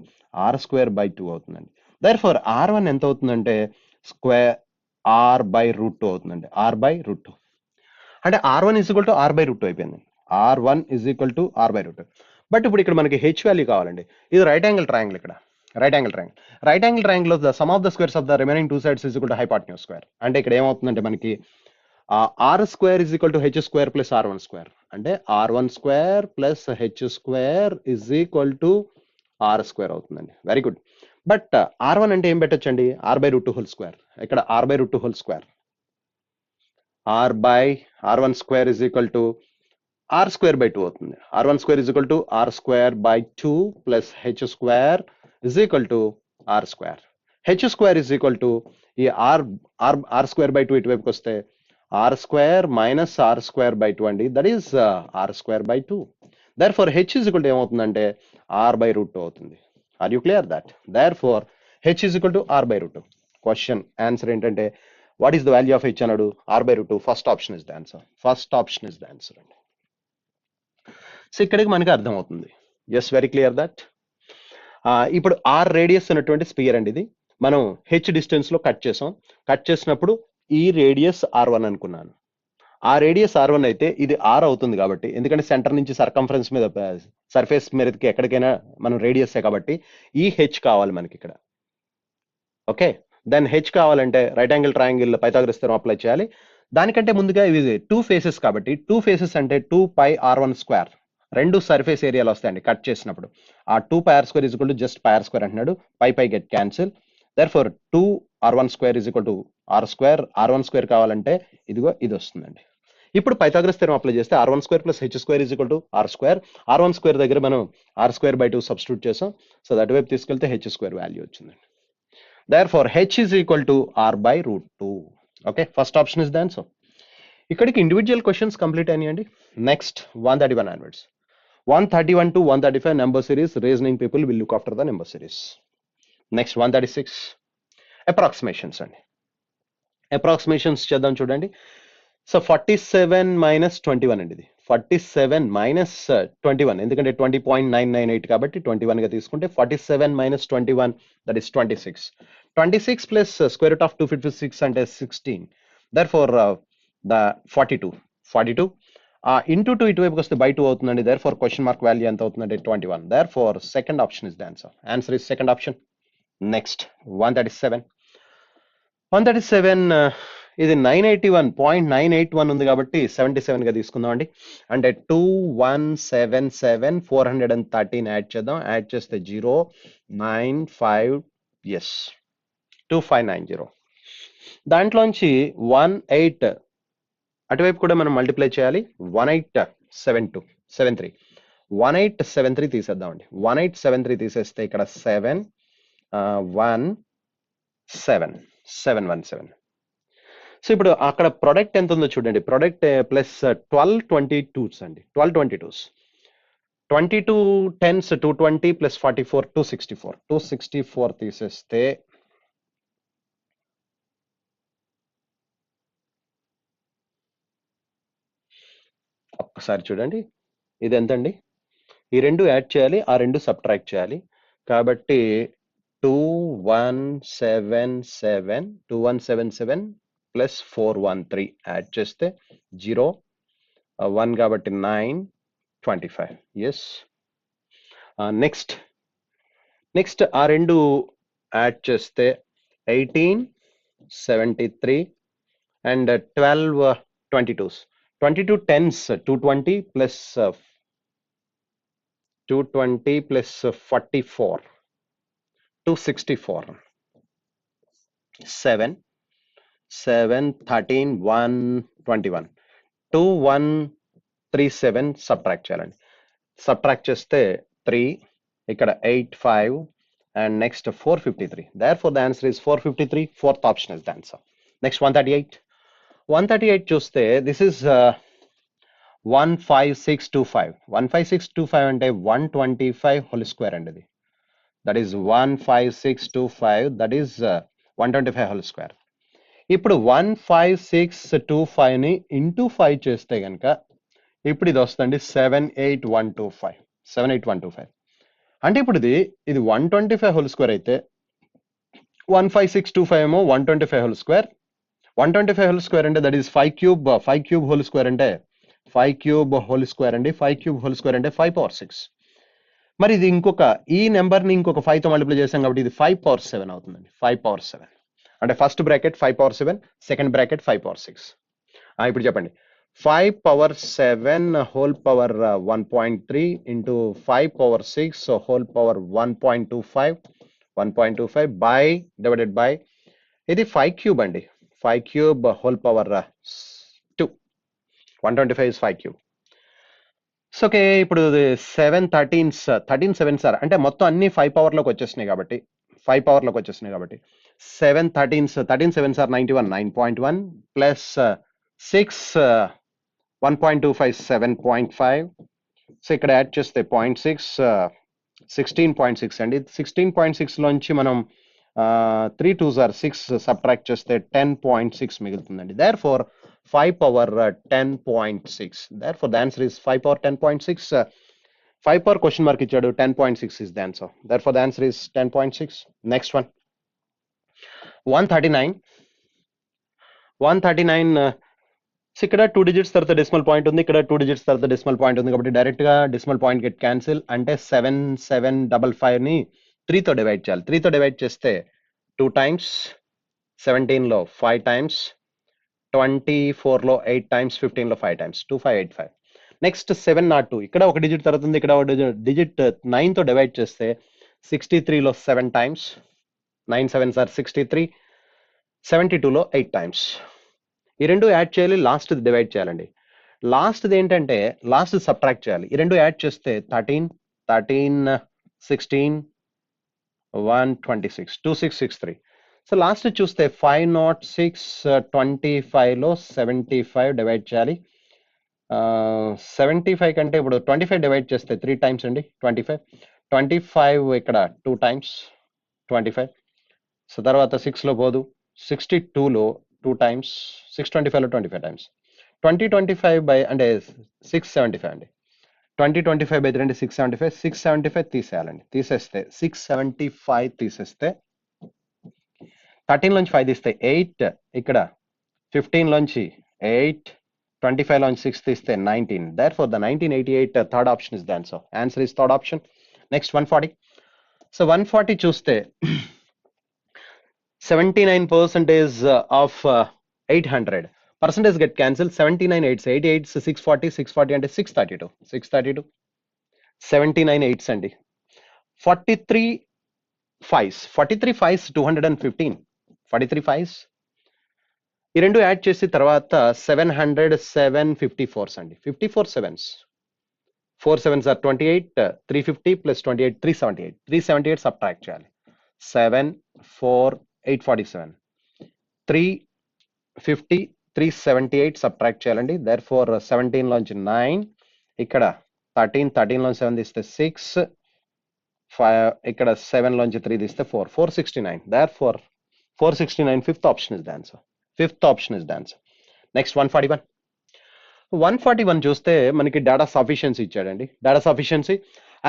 r square by 2 అవుతుందండి. దెర్ఫోర్ r1 ఎంత అవుతుందంటే స్క్వేర్ r/√2 అవుతుందండి, r/√2. అంటే r1 is equal to r/√2 అయిపోయింది, r1 is equal to r/√2. But ఇప్పుడు ఇక్కడ మనకి h వాల్యూ కావాలండి. ఇది రైట్ యాంగిల్ ట్రయాంగిల్, ఇక్కడ రైట్ యాంగిల్ ట్రయాంగిల్ లో the sum of the squares of the remaining two sides is equal to hypotenuse square. అంటే ఇక్కడ ఏమవుతుందంటే మనకి r square is equal to h square plus r1 square, అంటే r1 square plus h square is equal to r square అవుతుందండి. Very good. But r1 అంటే ఏం పెట్టొచ్చండి, r/√2 whole square. ఇక్కడ r/√2 whole square, r/r1 square is equal to r square by 2 అవుతుంది. r1 square is equal to r square by 2 plus h square is equal to r square. h square is equal to ఈ r square by 2 ఇటువైపుకి వస్తే r square minus r square by 2 అండి, that is r square by 2. Therefore h is equal to ఏమవుతుందంటే r/√2 అవుతుంది. Are you clear that? Therefore h is equal to r/√2. Question answer ఏంటంటే what is the value of h అన్నాడు, r/√2. First option is the answer అండి. So ఇక్కడికి మనకి అర్థమవుతుంది. Yes, very clear that. ఇప్పుడు R radius ఉన్నటువంటి sphere అండి ఇది. మనం హెచ్ డిస్టెన్స్ లో కట్ చేసినప్పుడు ఈ రేడియస్ r1 అనుకున్నాను. ఆ రేడియస్ r1 అయితే ఇది r అవుతుంది కాబట్టి, ఎందుకంటే సెంటర్ నుంచి సర్కంఫరెన్స్ మీద సర్ఫేస్ మీదకి ఎక్కడికైనా మనం రేడియస్ కాబట్టి ఈ హెచ్ కావాలి మనకి ఇక్కడ. ఓకే, దెన్ హెచ్ కావాలంటే right angle triangle Pythagoras theorem apply చేయాలి. దానికంటే ముందుగా ఇవి టూ ఫేసెస్ కాబట్టి, టూ ఫేసెస్ అంటే 2πr1 స్క్వేర్, రెండు సర్ఫేస్ ఏరియాలు వస్తాయండి కట్ చేసినప్పుడు. ఆ 2πr square is equal to just πr square అంటున్నాడు, pi get cancel. Therefore 2r1 square is equal to r square. r1 square కావాలంటే ఇదిగో ఇది వస్తుందండి. ఇప్పుడు పైథాగరస్ థియరం అప్లై చేస్తే r1 square plus h square is equal to r square. r1 square దగ్గర మనం r square by 2 substitute చేసాం, so అటువైపు తీసుకెళ్తే h స్క్వేర్ వాల్యూ వచ్చిందండి. Therefore, h is equal to r/√2. Okay, first option is the answer. ఇక్కడికి individual questions complete అయినాయండి. Next 131 onwards. 131 to 135 number series, reasoning people will look after the number series. Next 136 approximations అండి. Approximations చేద్దాం చూడండి. So 47 minus 21 అండి ఇది. 47 minus 21, ఎందుకంటే 20.998 కాబట్టి 21 గా తీసుకుంటే 47 minus 21 that is 26. 26 plus square root of 256 అంటే 16. దెర్ఫోర్ ద 42 ఇంటూ 2 ఇటువైపుకి వస్తే బై 2 అవుతుందండి. దెర్ఫోర్ క్వశ్చన్ మార్క్ వాల్యూ ఎంత అవుతుందంటే 21. Therefore second option is the answer is second option. Next 137 ఇది 981.981 ఉంది కాబట్టి 77 గా తీసుకుందాం అండి. అంటే 2177 413 యాడ్ చేద్దాం. యాడ్ చేస్తే 095, ఎస్ 2590. దాంట్లోంచి 18 అటువైపు కూడా మనం మల్టిప్లై చేయాలి. 1873 తీసేద్దాం అండి. 1873 తీసేస్తే ఇక్కడ 717. సో ఇప్పుడు అక్కడ ప్రొడక్ట్ ఎంత ఉందో చూడండి. ప్రొడక్ట్ ప్లస్ 1222 అండి, 1222. 22 10s 220 ప్లస్ 44 264 తీసేస్తే ఒక్కసారి చూడండి ఇది ఎంతండి. ఈ రెండు యాడ్ చేయాలి, ఆ రెండు సబ్ట్రాక్ట్ చేయాలి. కాబట్టి 2177 ప్లస్ 413 యాడ్ చేస్తే 0 1 కాబట్టి 925. ఎస్. నెక్స్ట్ ఆ రెండు యాడ్ చేస్తే 1873 and 12 22s. 22 10s 220 plus 220 plus 44 264 7 7 13 121 2137 subtract చేయాలండి. సబ్ట్రాక్ట్ చేస్తే 3 ఇక్కడ 85 and next 453. Therefore the answer is 453. Fourth option is the answer. Next 138. 138 చూస్తే this is 15625. 15625 అంటే 125 whole square అండి ఇది. That is 15625, that is 125 whole square. ఇప్పుడు 15625 ని ఇంటూ 5 చేస్తే కనుక ఇప్పుడు ఇది వస్తుంది 78125. 78125 అంటే ఇప్పుడు ఇది 125 హోల్ స్క్వేర్ అయితే 15625 ఏమో 125 హోల్ స్క్వేర్. 125 హోల్ స్క్వేర్ అంటే that is 5 cube. 5 cube whole square అంటే 5 క్యూబ్ హోల్ స్క్వేర్ అండి. 5 క్యూబ్ హోల్ స్క్వేర్ అంటే 5 పవర్ 6. మరి ఇది ఇంకొక ఈ నెంబర్ ని ఇంకొక 5 తో మల్టిప్లై చేసాం కాబట్టి ఇది 5 పవర్ 7 అవుతుందండి. 5 పవర్ 7 అంటే first bracket 5 power 7, second bracket 5 power 6. ఇప్పుడు చెప్పండి 5 power 7 whole power 1.3 into 5 power 6 whole power 1.25 by divided by ఇది 5 క్యూబ్ అండి. 5 cube whole power 2. 125 is 5 cube. So okay, ఇప్పుడు 7 13s 13 7s అంటే మొత్తం అన్ని 5 పవర్ లోకి వచ్చేసినాయి కాబట్టి 5 పవర్ లోకి వచ్చేసినాయి కాబట్టి 7 13s 13 7s are 91 9.1 plus 6 1.25 7.5. So ఇక్కడ యాడ్ చేస్తే 0.6 16.6 అండి. 16.6 లోంచి మనం 3 2s are 6 సబ్ట్రాక్ట్ చేస్తే 10.6 మిగులుతుందండి. therefore 5 power 10.6. therefore the answer is 5 power 10.6. 5 power question mark ఇచ్చాడు, 10.6 is the answer. therefore the answer is 10.6. next one 139. 139 ఇక్కడ 2 digits తర్వాత డెసిమల్ పాయింట్ ఉంది, ఇక్కడ 2 digits తర్వాత డెసిమల్ పాయింట్ ఉంది కాబట్టి డైరెక్ట్ గా డెసిమల్ పాయింట్ గెట్ క్యాన్సిల్. అంటే 7755 ని 3 తో డివైడ్ చేయాలి. 3 తో డివైడ్ చేస్తే 2 times, 17 లో 5 times, 24 లో 8 times, 15 లో 5 times, 2585. నెక్స్ట్ 702 ఇక్కడ ఒక డిజిట్ తర్వాత ఉంది, ఇక్కడ ఒక డిజిట్ 9 తో డివైడ్ చేస్తే 63 లో 7 times, 9 7s are 63, 72 లో 8 times. ఈ రెండు యాడ్ చేయాలి, లాస్ట్ డివైడ్ చేయాలండి. లాస్ట్ ఏంటంటే లాస్ట్ సబ్ట్రాక్ట్ చేయాలి. ఈ రెండు యాడ్ చేస్తే 13 16 126 2663. సో లాస్ట్ చూస్తే 506 25 లో 75 డివైడ్ చేయాలి. 75 కంటే ఇప్పుడు 25 డివైడ్ చేస్తే 3 times అండి 25 ఇక్కడ 2 times 25. సో తర్వాత 6 లో పోదు, 62 లో 2 times, 625 లో 25 times. 2025 బై అంటే 675 అండి. 2025 బై 3 675. 675 తీసేయాలండి. తీసేస్తే 675 తీసేస్తే 13 లోంచి 5 తీస్తే 8, ఇక్కడ 15 లోంచి 8, 25 లోంచి 6 తీస్తే 19. therefore the 1988 third option is the answer. Answer is third option. Next 140. So 140 చూస్తే 79% of 800. Percentage get cancelled. 79 8s 8 8s 640 640 అంటే 632 79 8s అండి. 43 5s 215 43 5s. ఈ రెండు యాడ్ చేసి తర్వాత 700 754 అండి. 54 7s 4 7s are 28, 350 plus 28 378 subtract చేయాలి. 7 4 847 350 378 సబ్ట్రాక్ట్ చేయాలండి. therefore 17 లోంచి 9, ఇక్కడ 13 లోంచి 7 తీస్తే 6, 5 ఇక్కడ 7 లోంచి 3 తీస్తే 4 469. therefore 469 fifth option is the answer. Fifth option is the answer. Next 141. 141 చూస్తే మనకి డేటా సఫిషియన్సీ ఇచ్చాడండి. Data sufficiency,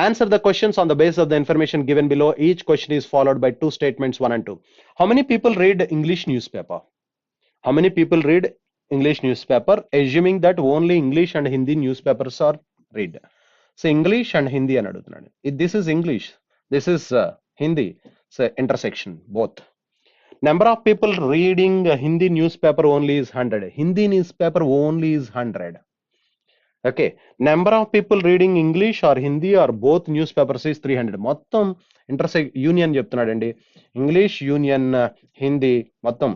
answer the questions on the basis of the information given below. Each question is followed by 2 statements 1 and 2. How many people read English newspaper? How many people read English newspaper? Assuming that only English and Hindi newspapers are read. So English and Hindi అని అడుగుతున్నాడు. This is English, this is Hindi. So intersection, both. Number of people reading Hindi newspaper only is 100. Hindi newspaper only is 100. Okay. Number of people reading English or Hindi or both newspapers is 300. మొత్తం union చెప్తున్నాడండి. English union Hindi మొత్తం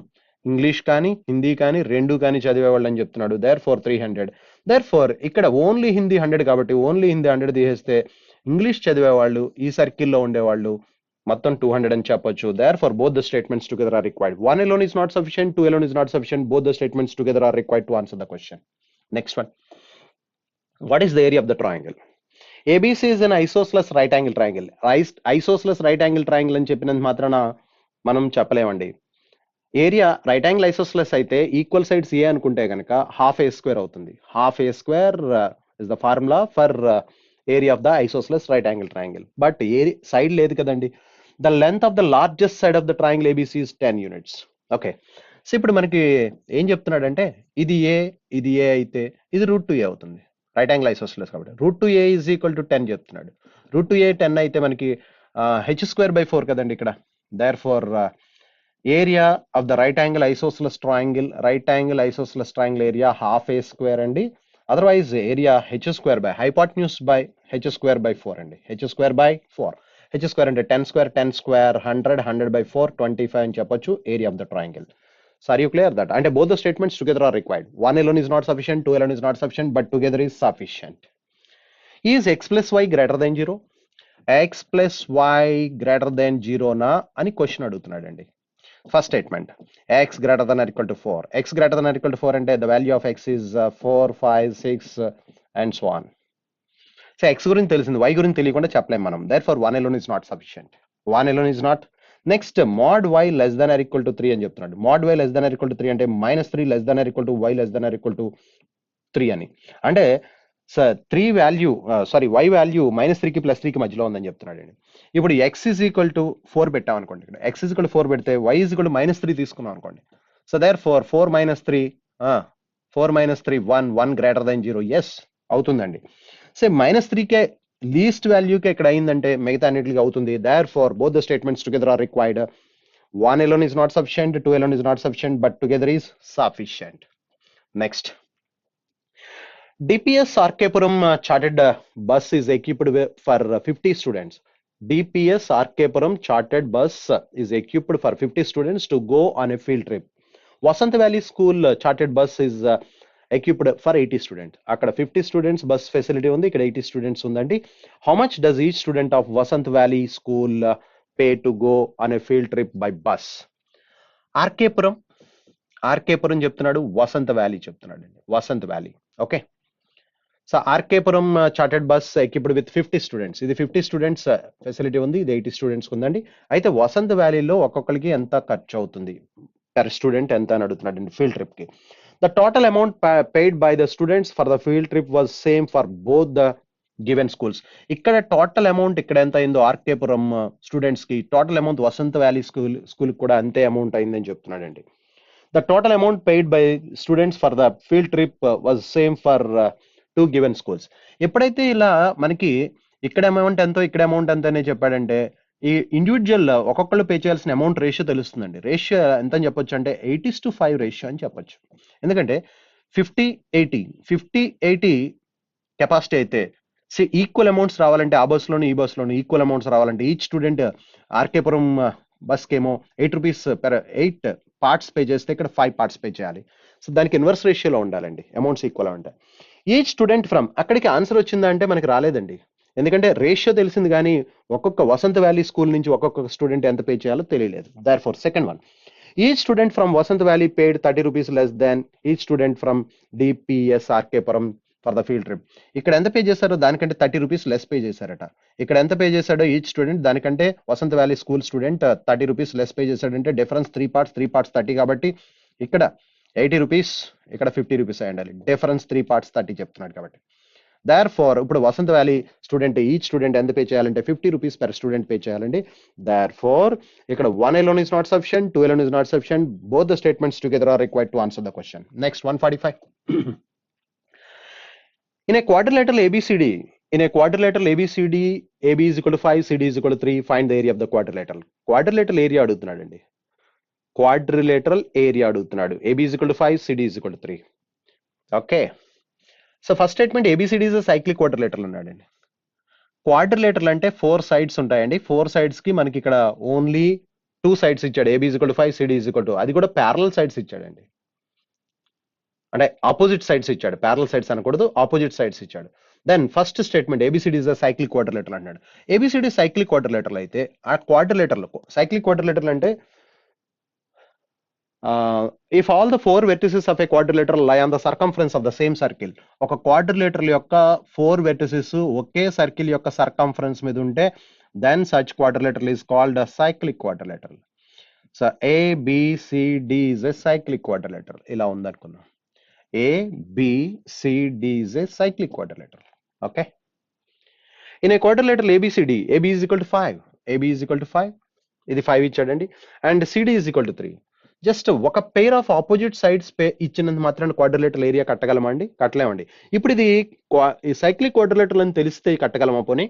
English కానీ హిందీ కానీ రెండు కానీ చదివేవాళ్ళు అని చెప్తున్నాడు. Therefore 300. దేర్ ఫోర్ ఇక్కడ ఓన్లీ హిందీ 100 కాబట్టి ఓన్లీ హిందీ 100 తీసేస్తే ఇంగ్లీష్ చదివేవాళ్ళు ఈ సర్కిల్లో ఉండేవాళ్ళు మొత్తం 200 అని చెప్పొచ్చు. Therefore both the statements together are required. 1 alone is not sufficient, 2 alone is not sufficient. Both the statements together are required to answer the question. Next one. What is the area of the triangle? ABC is an isosceles right angle triangle. Isosceles right angle triangle అని చెప్పినంత మాత్రాన మనం చెప్పలేమండి. Area right angle isosceles అయితే equal sides A అనుకుంటే కనుక half A square అవుతుంది. Half A square is the formula for area of the isosceles right angle triangle. But A side లేదు కదండి. The length of the largest side of the triangle ABC is 10 units. Okay, so ఇప్పుడు మనకి ఏం చెప్తున్నాడంటే ఇది ఏ అయితే ఇది √2a అవుతుంది. రైట్ యాంగిల్ ఐసోస్లెస్ కాబట్టి √2a ఈజ్ ఈక్వల్ టు 10 చెప్తున్నాడు. √2a 10 అయితే మనకి h²/4 కదండి ఇక్కడ. Therefore area of the right angle isosceles triangle area half A square అండి. Otherwise area h² hypotenuse by h²/4 అండి. h²/4. h² అంటే 10² 100 100/4 25 అని చెప్పొచ్చు area of the triangle. So are you clear that? And both the statements together are required. 1 alone is not sufficient, 2 alone is not sufficient, but together is sufficient. Is x plus y greater than 0? X plus y greater than 0 na ani question adugutunnadandi. First statement, x greater than or equal to 4. X greater than or equal to 4 ante the value of x is 4, 5, 6 and so on. So x gurinchi telisindi, y gurinchi teliyakunda cheppalem manam. Therefore 1 alone is not sufficient. 1 alone is not. Next mod y less than or equal to 3 అని చెప్తున్నాడు. mod y less than or equal to 3 అంటే -3 less than or equal to y less than or equal to 3 అని. అంటే y value -3కి +3కి మధ్యలో ఉందని చెప్తున్నాడు అండి. ఇప్పుడు x is equal to 4 పెట్టాం అనుకోండి. ఇక్కడ x is equal to 4 పెడితే y is equal to -3 తీసుకున్నాం అనుకోండి. So therefore 4 - 3 1 greater than 0 yes అవుతుందండి. సో -3కే లీస్ట్ వాల్యూకి ఇక్కడ అయిందంటే మిగతా అన్నిటికి అవుతుంది. Therefore both the statements together are required. 1 alone is not sufficient, 2 alone is not sufficient, but together is sufficient. Next, DPS Arkepuram chartered bus is equipped for 50 students. DPS Arkepuram chartered bus is equipped for 50 students to go on a field trip. Vasant Valley School chartered bus is equipped for 80 students. అక్కడ 50 students bus facility ఉంది, ఇక్కడ 80 students ఉందండి. How much does each student of Vasant Valley School pay to go on a field trip by bus? RK Puram చెప్తున్నాడు, వసంత valley చెప్తున్నాడు అండి. Vasantha valley. Okay, so RK Puram chartered bus equipped with 50 students. ఇది 50 students facility ఉంది, ఇది 80 students ఉందండి. అయితే వసంత వ్యాలీలో ఒక్కొక్కరికి ఎంత ఖర్చు అవుతుంది, per student ఎంత అని అడుగుతున్నాడు అండి ఫీల్డ్ ట్రిప్ కి. The total amount paid by the students for the field trip was same for both the given schools. ఇక్కడ టోటల్ అమౌంట్ ఇక్కడ ఎంత అయిందో ఆర్కేపురం స్టూడెంట్స్ కి, టోటల్ అమౌంట్ వసంత వ్యాలీ స్కూల్ కూడా అంతే అమౌంట్ అయిందని చెప్తున్నాడండి. The total amount paid by students for the field trip was same for two given schools. ఎప్పుడైతే ఇలా మనకి ఇక్కడ అమౌంట్ ఎంతో ఇక్కడ అమౌంట్ ఎంత అని చెప్పాడంటే ఈ ఇండివిజువల్ ఒక్కొక్కళ్ళు పే చేయాల్సిన అమౌంట్ రేషియో తెలుస్తుందండి. రేషియో ఎంత అని చెప్పొచ్చు అంటే 8:5 రేషియో అని చెప్పొచ్చు. ఎందుకంటే 50-80 కెపాసిటీ అయితే ఈక్వల్ అమౌంట్స్ రావాలంటే ఆ బస్సులోను ఈ బస్సులోను ఈక్వల్ అమౌంట్స్ రావాలంటే ఈచ్ స్టూడెంట్ ఆర్కేపురం బస్కి ఏమో 8 రూపీస్ పెర్ 8 పార్ట్స్ పే చేస్తే ఇక్కడ 5 పార్ట్స్ పే చేయాలి. సో దానికి ఇన్వర్స్ రేషియోలో ఉండాలండి అమౌంట్స్ ఈక్వల్ ఉంటాయి. ఈచ్ స్టూడెంట్ ఫ్రమ్ అక్కడికి ఆన్సర్ వచ్చిందా అంటే మనకి రాలేదండి, ఎందుకంటే రేషియో తెలిసింది కానీ ఒక్కొక్క వసంత వ్యాలీ స్కూల్ నుంచి ఒక్కొక్క స్టూడెంట్ ఎంత పే చేయాలో తెలియలేదు. Therefore second one, each student from Vasant Valley paid 30 rupees less than each student from DPS RK Puram for the field trip. ఇక్కడ ఎంత పే చేశారో దానికంటే 30 రూపీస్ లెస్ పే చేశారట. ఇక్కడ ఎంత పే చేశాడో ఈచ్ స్టూడెంట్ దానికంటే Vasantha valley school student 30 rupees less pay చేశాడంటే డిఫరెన్స్ 3 పార్ట్స్ 30 కాబట్టి ఇక్కడ 80 రూపీస్ ఇక్కడ 50 రూపీస్ అయి ఉండాలి. డిఫరెన్స్ 3 పార్ట్స్ 30 చెప్తున్నాడు కాబట్టి. దేర్ ఫోర్ ఇప్పుడు వసంత వ్యాలీ స్టూడెంట్ ఈచ్ స్టూడెంట్ ఎంత పే చేయాలంటే 50 రూపీస్ పర్ స్టూడెంట్ పే చేయాలండి. దేర్ ఫోర్ ఇక్కడ 1 alone is not sufficient, 2 alone is not sufficient, both the statements together are required to answer the question. Next, 145. In a quadrilateral ABCD, In a quadrilateral ABCD, AB is equal to 5, CD is equal to 3, find the area of the quadrilateral. Quadrilateral area అడుగుతున్నాడండి. Quadrilateral area అడుగుతున్నాడు. AB is equal to 5, CD is equal to 3. Okay. So first statement ABCD is a cyclic quadrilateral అన్నాడండి. Quadrilateral అంటే 4 sides ఉంటాయండి. 4 sides కి మనకి ఇక్కడ only 2 sides ఇచ్చాడు. AB is equal to 5, CD is equal to, అది కూడా ప్యారలల్ సైడ్స్ ఇచ్చాడండి. అంటే ఆపోజిట్ సైడ్స్ ఇచ్చాడు. ప్యారలల్ సైడ్స్ అనకూడదు, ఆపోజిట్ సైడ్స్ ఇచ్చాడు. Then first statement ABCD is a cyclic quadrilateral అన్నాడు. ABCD సైక్లిక్ క్వాడ్రిలేటరల్ అయితే ఆ క్వాడ్రిలేటరల్, సైక్లిక్ క్వాడ్రిలేటరల్ అంటే if all the 4 vertices of a quadrilateral lie on the circumference of the same circle, ఒక quadrilateral యొక్క 4 vertices ఒకే circle యొక్క circumference మీద ఉంటే then such quadrilateral is called a cyclic quadrilateral. So ABCD is a cyclic quadrilateral. ఇలా ఉందనుకున్నాం. ABCD is a cyclic quadrilateral. Okay. In a quadrilateral ABCD, AB is equal to 5. AB is equal to 5. ఇది 5 ఇచ్చాడండి. And CD is equal to 3. Just ఒక pair of opposite sides ఇచ్చినంత మాత్రాన quadrilateral area కట్టగలమా అండి? కట్టలేమండి. ఇప్పుడు ఇది సైక్లిక్ క్వాడ్రిలేటరల్ అని తెలిస్తే కట్టగలమా పోనీ?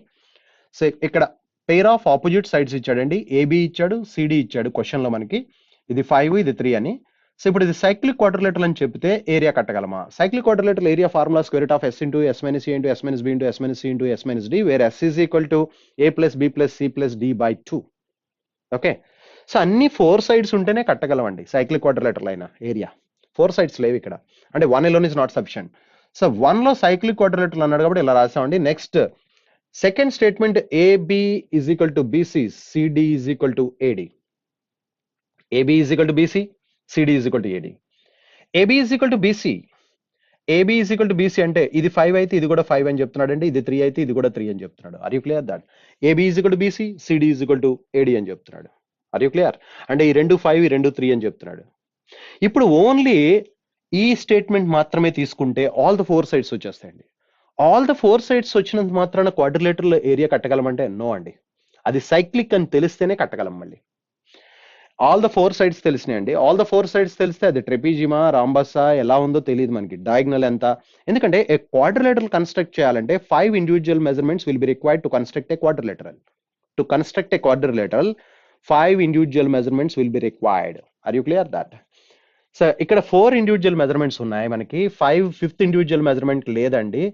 సో ఇక్కడ పెయిర్ ఆఫ్ ఆపోజిట్ సైడ్స్ ఇచ్చాడండి. AB ఇచ్చాడు, CD ఇచ్చాడు క్వశ్చన్ లో మనకి. ఇది 5, ఇది 3 అని. సో ఇప్పుడు ఇది సైక్లిక్ క్వాడ్రిలేటరల్ అని చెప్తే ఏరియా కట్టగలమా? Cyclic quadrilateral area formula square root of S into S minus A into S minus B into S minus C into S minus D, where S is equal to A plus B plus C plus D by 2. Okay. So అన్ని 4 sides ఉంటేనే కట్టగలమండి cyclic quadrilateral అయిన area. 4 sides లేవు ఇక్కడ, అంటే 1 alone is not sufficient. So 1 లో cyclic quadrilateral అన్నాడు కాబట్టి ఇలా రాసామండి. Next second statement AB is equal to BC, CD is equal to AD. AB is equal to BC, CD is equal to AD. AB is equal to BC. AB is equal to BC అంటే ఇది 5 అయితే ఇది కూడా 5 అని చెప్తున్నాడు అండి. ఇది 3 అయితే ఇది కూడా 3 అని చెప్తున్నాడు. Are you clear that? AB is equal to BC, CD is equal to AD అని చెప్తున్నాడు. Are you clear? అంటే ఈ 2 5, ఈ 2 3 అని చెప్తున్నాడు. ఇప్పుడు ఓన్లీ ఈ స్టేట్మెంట్ మాత్రమే తీసుకుంటే ఆల్ ద 4 sides వచ్చేస్తాయండి. ఆల్ ద 4 sides వచ్చినంత మాత్రాన క్వాడ్రిలేటరల్ ఏరియా కట్టగలమంటే నో అండి. అది సైక్లిక్ అని తెలిస్తేనే కట్టగలం. మళ్ళీ ఆల్ ద 4 sides తెలిసినాయండి. ఆల్ ద 4 sides తెలిస్తే అది ట్రెపీజియమా, రాంబసా, ఎలా ఉందో తెలియదు మనకి. డయాగ్నల్ ఎంత? ఎందుకంటే ఏ క్వాడ్రిలేటరల్ కన్స్ట్రక్ట్ చేయాలంటే 5 individual measurements will be required to construct a quadrilateral. To construct a quadrilateral 5 individual measurements will be required. Are you clear that? So ఇక్కడ 4 ఇండివిజువల్ మెజర్మెంట్స్ ఉన్నాయి మనకి, 5th ఇండివిజువల్ మెజర్మెంట్ లేదండి.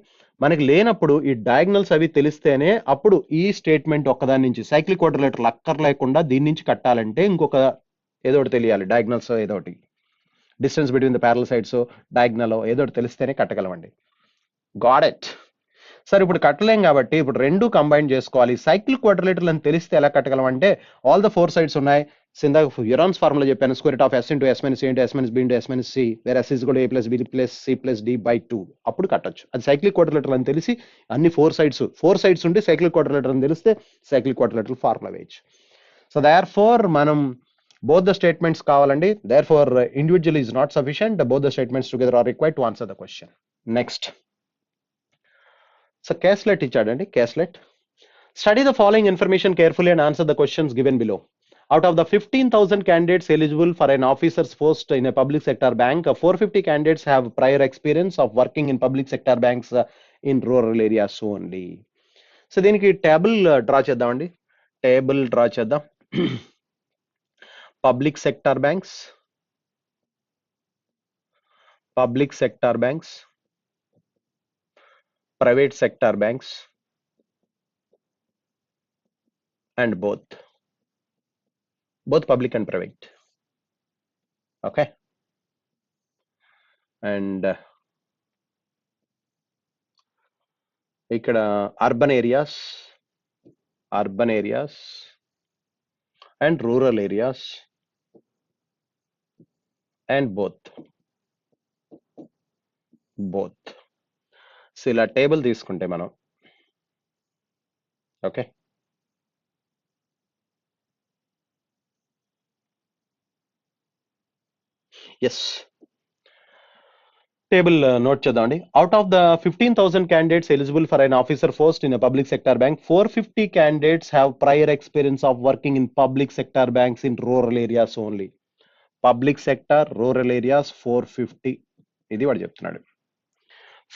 మనకి లేనప్పుడు ఈ diagonals అవి తెలిస్తేనే అప్పుడు ఈ స్టేట్మెంట్ ఒక్కదాని నుంచి సైక్లిక్ క్వాడ్రిలేటరల్ అక్కర్లేకుండా దీని నుంచి కట్టాలంటే ఇంకొక ఏదో ఒకటి తెలియాలి. డయాగ్నల్స్ ఏదో ఒకటి, distance between the parallel sides, diagonal ఏదో ఒకటి తెలిస్తేనే కట్టగలమండి. Got it? సార్ ఇప్పుడు కట్టలేం కాబట్టి ఇప్పుడు రెండు కంబైన్ చేసుకోవాలి. సైక్లిక్ క్వాడ్రిలేటరల్ అని తెలిస్తే ఎలా కట్టగలం అంటే ఆల్ ద 4 sides ఉన్నాయి. ఇందాక యురాన్స్ ఫార్ములా చెప్పాను, square root of S into S minus A into S minus B into S minus C, వేర్ S is equal to A plus B plus C plus D by 2. అప్పుడు కట్టొచ్చు. అది cyclic quadrilateral అని తెలిసి అన్ని 4 sides ఉంటే cyclic quadrilateral అని తెలిస్తే సైక్లిక్ క్వాడ్రిలేటరల్ ఫార్ములా వేయచ్చు. సో దేర్ ఫోర్ మనం both the statements కావాలండి. therefore individual is not sufficient, both the statements together are required to answer the question. Next, so caselet ఇచ్చాడండి. caselet, study the following information carefully and answer the questions given below. Out of the 15,000 candidates eligible for an officer's post in a public sector bank, 450 candidates have prior experience of working in public sector banks in rural areas only. So దీనికి table draw చేద్దామండి. Table draw చేద్దాం. Public sector banks, private sector banks, and both public and private. Okay, and ఇక్కడ urban areas and rural areas and both. So ఇలా table తీసుకుంటే మనం, okay, yes, table note చేద్దామండి. Out of the 15,000 candidates eligible for an officer post in a public sector bank, 450 candidates have prior experience of working in public sector banks in rural areas only. Public sector, rural areas 450, ఇది వాడు చెప్తున్నాడు.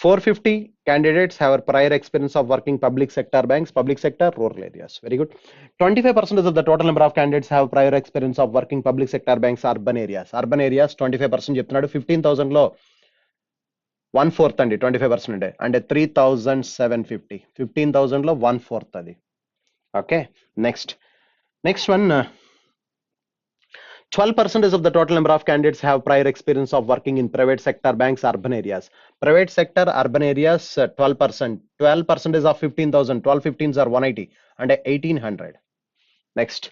450 candidates have a prior experience of working public sector banks, public sector, rural areas. Very good. 25% of the total number of candidates have prior experience of working public sector banks, urban areas. Urban areas 25% చెప్తున్నాడు. 15,000 లో 1/4 అండి 25% అంటే 3,750. 15,000 లో 1/4 అది. Okay, next one 12% of the total number of candidates have prior experience of working in private sector banks, urban areas. Private sector, urban areas, 12%. 12% of 15,000. 12 15s are 180 and 1,800. Next,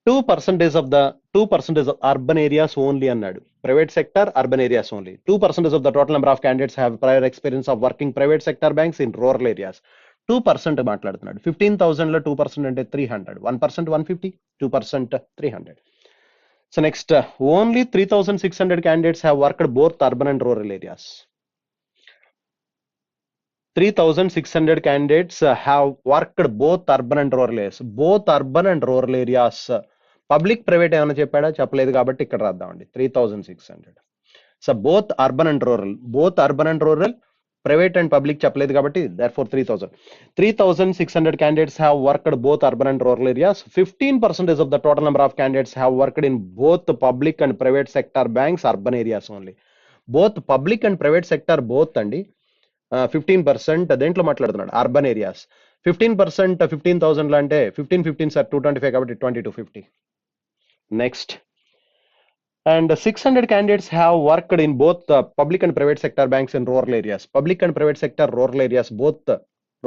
2% of the 2% of urban areas only అన్నాడు. Private sector, urban areas only. 2% of the total number of candidates have prior experience of working private sector banks in rural areas. 2% మాట్లాడుతున్నాడు. 15,000 లో 2% అంటే 300. 1% 150, 2% 300. So next, only 3,600 candidates have worked both urban and rural areas. 3,600 candidates have worked both urban and rural areas. Both urban and rural areas. Public private ఏమైనా చెప్పాడా? చెప్పలేదు కాబట్టి ఇక్కడ రాద్దామండి 3,600. So both urban and rural, private and public చెప్పలేదు కాబట్టి therefore 3,000. 3,600 candidates have worked both urban and rural areas. 15% of the total number of candidates have worked in both public and private sector banks, urban areas only. Both public and private sector both అండి 15% దేంట్లో మాట్లాడుతున్నాడు? Urban areas. 15% 15,000 అంటే 15 sir 225 కాబట్టి 2250. Next, and 600 candidates have worked in both public and private sector banks in rural areas. Public and private sector rural areas, both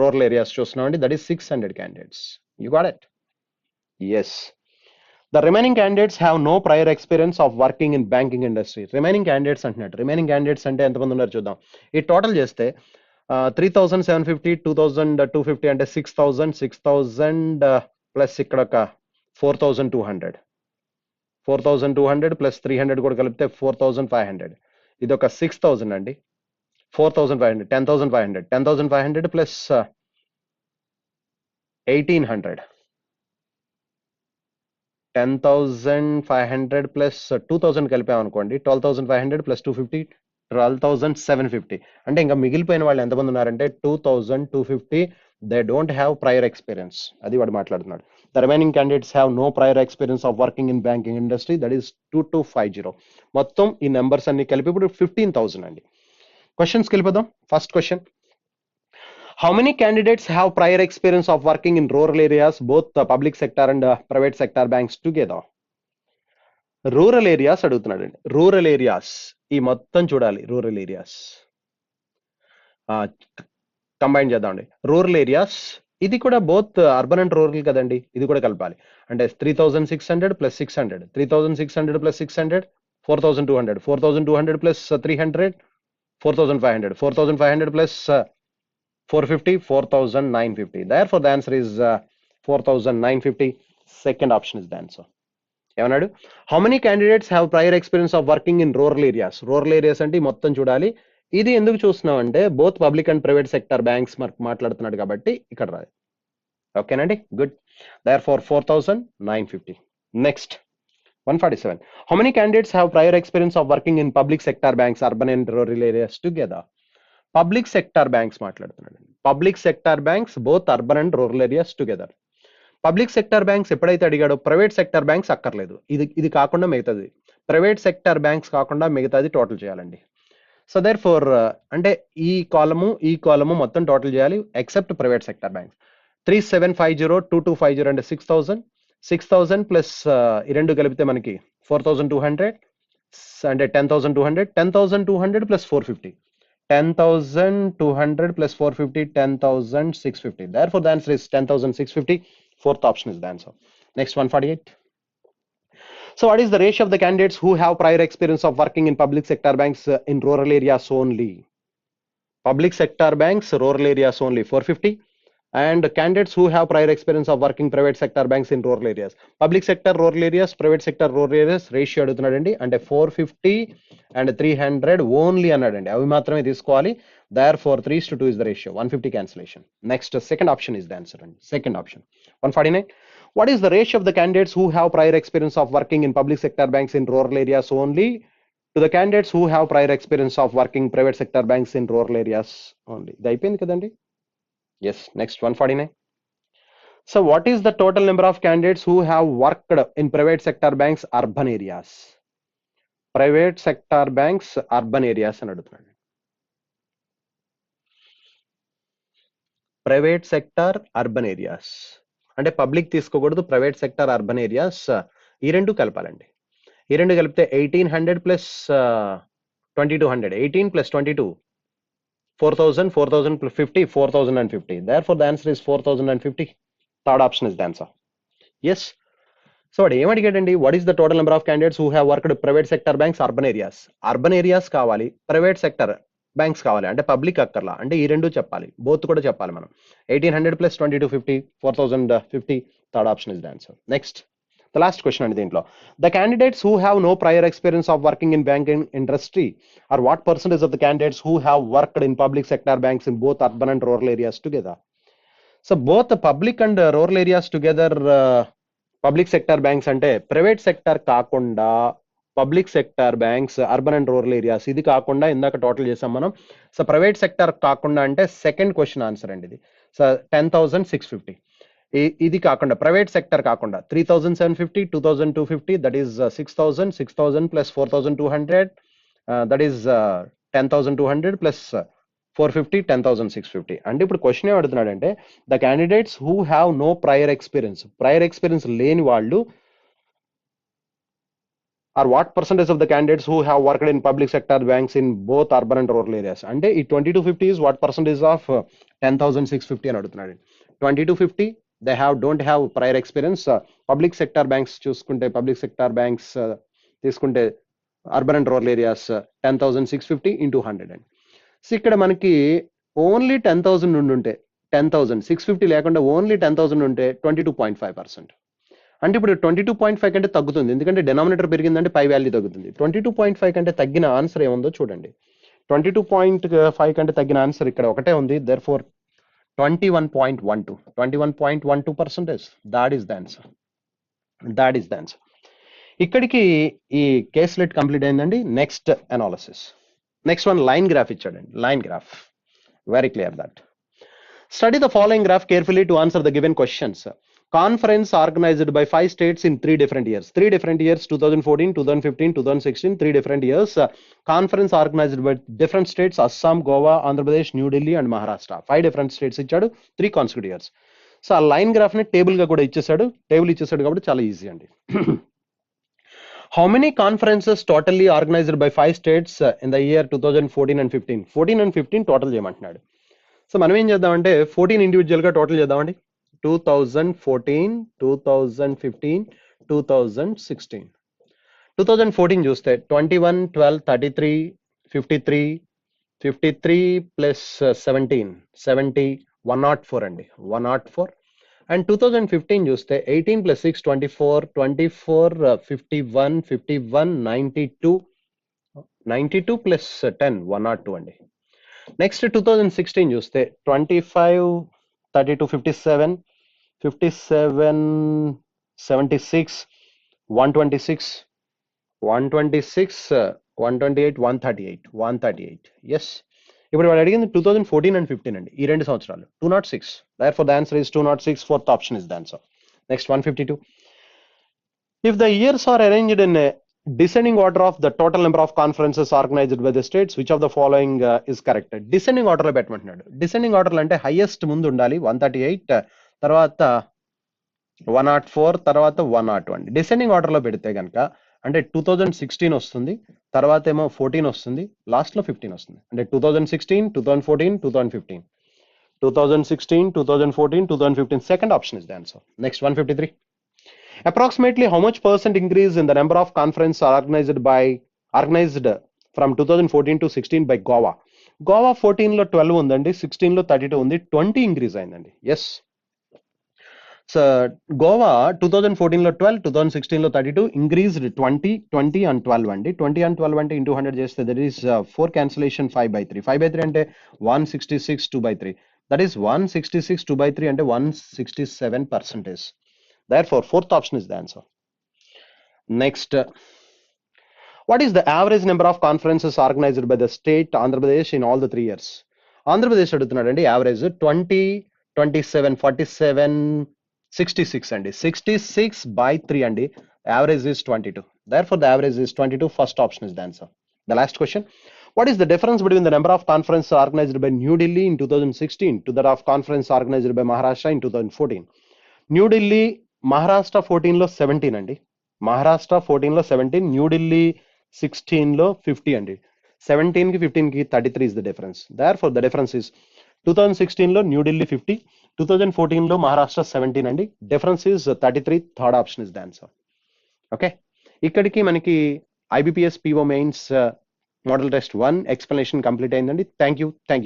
rural areas చూస్తున్నామండి. That is 600 candidates. You got it? Yes. The remaining candidates have no prior experience of working in banking industry. Remaining candidates అంటున్నాడు. Remaining candidates అంటే ఎంతమంది ఉన్నారు చూద్దాం. ఈ total చేస్తే 3,750, 2,250 అంటే 6,000 plus ఇక్కడ ఒక 4,200. 4,200 ప్లస్ 300 కూడా కలిపితే 4,500. ఇది ఒక 6,000 అండి. 4,500, 10,500. 10,500 ప్లస్ 1,800. 10,500 plus 2,000 కలిపామనుకోండి 12,500 plus 250 12,750. అంటే ఇంకా మిగిలిపోయిన వాళ్ళు ఎంతమంది ఉన్నారంటే 2,250. They don't have prior experience. అది వాడు మాట్లాడుతున్నాడు. The remaining candidates have no prior experience of working in banking industry. That is 2250. మొత్తం ఈ నెంబర్స్ అన్ని కలిపి ఇప్పుడు 15,000 అండి. క్వశ్చన్స్ వెళ్ళిపోదాం. First question, how many candidates have prior experience of working in rural areas, both the public sector and private sector banks together? Rural areas అడుగుతున్నాడండి. Rural areas ఈ మొత్తం చూడాలి. రూరల్ ఏరియాస్ కంబైన్ చేద్దామండి. రూరల్ ఏరియాస్ ఇది కూడా both urban and rural కదండి, ఇది కూడా కలపాలి. అంటే 3,600 plus 600, 3,600 plus 600 4,200, 4,200 plus 300 4,500, 4,500 plus 450 4,950. Therefore the answer is 4,950. Second option is the answer. ఏమన్నాడు? How many candidates have prior experience of working in rural areas. Rural areas అంటే మొత్తం చూడాలి. ఇది ఎందుకు చూస్తున్నాం అంటే both public and private sector banks మాట్లాడుతున్నాడు కాబట్టి ఇక్కడ రాదు. ఓకేనండి, good. Therefore 4,950. Next 147. How many candidates have prior experience of working in public sector banks, urban and rural areas together? Public sector banks మాట్లాడుతున్నాడు. Public sector banks both urban and rural areas together. Public sector banks ఎప్పుడైతే అడిగాడో private sector banks అక్కర్లేదు. ఇది కాకుండా మిగతాది, private sector banks కాకుండా మిగతాది total చేయాలండి. సో దేర్ ఫోర్ అంటే ఈ కాలము మొత్తం టోటల్ చేయాలి ఎక్సెప్ట్ ప్రైవేట్ సెక్టార్ బ్యాంక్స్. 3,750, 2,250 అంటే 6,000. 6,000 ప్లస్ ఈ రెండు కలిపితే మనకి 4,200 అంటే 10,200. 10,200 plus 450, 10,200 plus 450, 10,650. Therefore the answer is 10,650. Fourth option is the answer. Next 148. So what is the ratio of the candidates who have prior experience of working in public sector banks in rural areas only? Public sector banks, rural areas only 450, and candidates who have prior experience of working private sector banks in rural areas. Public sector rural areas, private sector rural areas ratio అడుగుతున్నాడండి. అంటే 450 and 300 only అన్నాడండి. అవి మాత్రమే తీసుకోవాలి. Therefore 3:2 is the ratio. 150 cancellation. Next, second option is the answer అండి. Second option. 149. What is the ratio of the candidates who have prior experience of working in public sector banks in rural areas only to the candidates who have prior experience of working private sector banks in rural areas only. ఇది అయిపోయింది కదండి. Yes, next 149. So what is the total number of candidates who have worked in private sector banks urban areas? Private sector banks urban areas అని అడుగుతున్నాడు. Private sector urban areas అంటే public తీసుకోకూడదు, private sector urban areas ఈ రెండు కలపాలండి. ఈ రెండు కలిపితే 1800 plus 2200, 18 plus 22 4000, 4000 plus 50 4050. Therefore the answer is 4050. Third option is the answer. Yes. So వాడు ఏమడిగాడండి, what is the total number of candidates who have worked private sector banks urban areas. Urban areas కావాలి, private sector banks కావాలి, అంటే public అక్కర్లా, అంటే ఈ రెండు చెప్పాలి, బోత్ కూడా చెప్పాలి మనం. 1800 plus 2250 4050. Third option is the answer. Next the last question అండి దీంట్లో. The candidates who have no prior experience of working in banking industry are what percentage of the candidates who have worked in public sector banks in both urban and rural areas together. So both public and rural areas together public sector banks అంటే private sector కాకుండా public sector banks urban and rural areas, ఇది కాకుండా ఇందాక total చేసాం మనం. So private sector కాకుండా అంటే second question answer అండి ఇది. సో 10,650. ఇది కాకుండా ప్రైవేట్ సెక్టర్ కాకుండా 3,750, 2,250, that is 6,000, 6,000 plus 4,200, that is 10,200 plus 450, 10,650. అంటే ఇప్పుడు క్వశ్చన్ ఏం అడుగుతున్నాడంటే the candidates who have no prior experience లేని వాళ్ళు are what percentage of the candidates who have worked in public sector banks in both urban and rural areas. అంటే ఈ 2250 is what percentage of 10,650 అని అడుగుతున్నాడు. 2250 they don't have prior experience. Public sector banks చూసుకుంటే public sector banks తీసుకుంటే urban and rural areas 10,650 into 100 అండి. So ఇక్కడ మనకి only 10,000 నుండి ఉంటే 10,650 లేకుండా ఓన్లీ 10,000 ఉంటే 22.5%. అంటే ఇప్పుడు 22.5 కంటే తగ్గుతుంది, ఎందుకంటే డినామినేటర్ పెరిగిందంటే పై వాల్యూ తగ్గుతుంది. 22.5 కంటే తగ్గిన ఆన్సర్ ఏముందో చూడండి. 22.5 కంటే తగ్గిన ఆన్సర్ ఇక్కడ ఒకటే ఉంది. Therefore 21.12%. That is the answer. ఇక్కడికి ఈ కేస్ లెట్ కంప్లీట్ అయిందండి. Next analysis. Next one line graph ఇచ్చాడండి. Line graph very clear that. Study the following graph carefully to answer the given questions. Conference organized by 5 states in 3 different years. 2014, 2015, 2016, 3 different years. Conference organized by different states: Assam, Goa, Andhra Pradesh, New Delhi and Maharashtra. 5 different states ఇచ్చాడు, 3 consecutive years. So ఆ line graph ని table గా కూడా ఇచ్చేసాడు కాబట్టి చాలా easy అండి. How many conferences totally organized by 5 states in the year 2014 and 15? 14 and 15 total చేయమంటున్నాడు. సో మనం ఏం చేద్దామంటే 14 ఇండివిజువల్ గా టోటల్ చేద్దామండి. 2014, 2015, 2016. 2014 చూస్తే 21, 12, 33, 53, 53 plus 17, 70, 104 అండి, 104. అండ్ 2015 చూస్తే 18 plus 6, 24, 24, 51, 51, 92, 92 plus 10, 102 అండి. నెక్స్ట్ 2016 చూస్తే 25, 32, 57, 57, 76, 126, 126, 128, 138. ఎస్, ఇప్పుడు వాడు అడిగింది 2014 and 15 అండి, ఈ 2 సంవత్సరాలు. 206. Therefore the answer is 206. Fourth option is the answer. Next 152. If the years are arranged in a descending order of the total number of conferences organized by the states, which of the following is correct? Descending order లో పెట్టమంటున్నాడు. Descending order అంటే highest ముందు ఉండాలి 138, తర్వాత 104, తర్వాత 102 అండి. Descending order లో పెడితే కనుక అంటే 2016 వస్తుంది, తర్వాత ఏమో 14 వస్తుంది, లాస్ట్ లో 15 వస్తుంది. అంటే 2016, 2014, 2015, 2016, 2014, 2015. Second option is the answer. Next 153. Approximately how much percent increase in the number of conferences organized from 2014 to 16 by Goa? Goa 14 లో 12 ఉందండి, 16 లో 32 ఉంది, 20 ఇంక్రీజ్ అయిందండి. ఎస్, సో గోవా 2014 లో 12, 2016 లో 32, ఇంక్రీజ్డ్ 20 and 12 అండి. 20 and 12 అంటే ఇంటూ 100 చేస్తే దట్ ఈస్ 4 క్యాన్సిలేషన్ 5/3. 5/3 అంటే 166, 2/3. దట్ ఈస్ 166, 2/3 అంటే 167%. Therefore fourth option is the answer. Next, What is the average number of conferences organized by the state Andhra Pradesh in all the 3 years? Andhra Pradesh అడుగుతున్నాడండి average 20, 27, 47, 66 అండి. 66/3 అండి. Average is 22. Therefore, the average is 22. First option is the answer. The last question. What is the difference between the number of conferences organized by New Delhi in 2016 to that of conference organized by Maharashtra in 2014? New Delhi Maharashtra 14లో 17 అండి. మహారాష్ట్ర 14లో 17, న్యూఢిల్లీ 16లో 50 అండి. 17కి 15కి 33 is the difference. Therefore the difference is 2016లో న్యూఢిల్లీ 50, 2014లో మహారాష్ట్ర 17 అండి. Difference is 33. Third option is the answer. Okay, ఇక్కడికి మనకి IBPS PO mains model test 1 explanation complete అయిందండి. Thank you.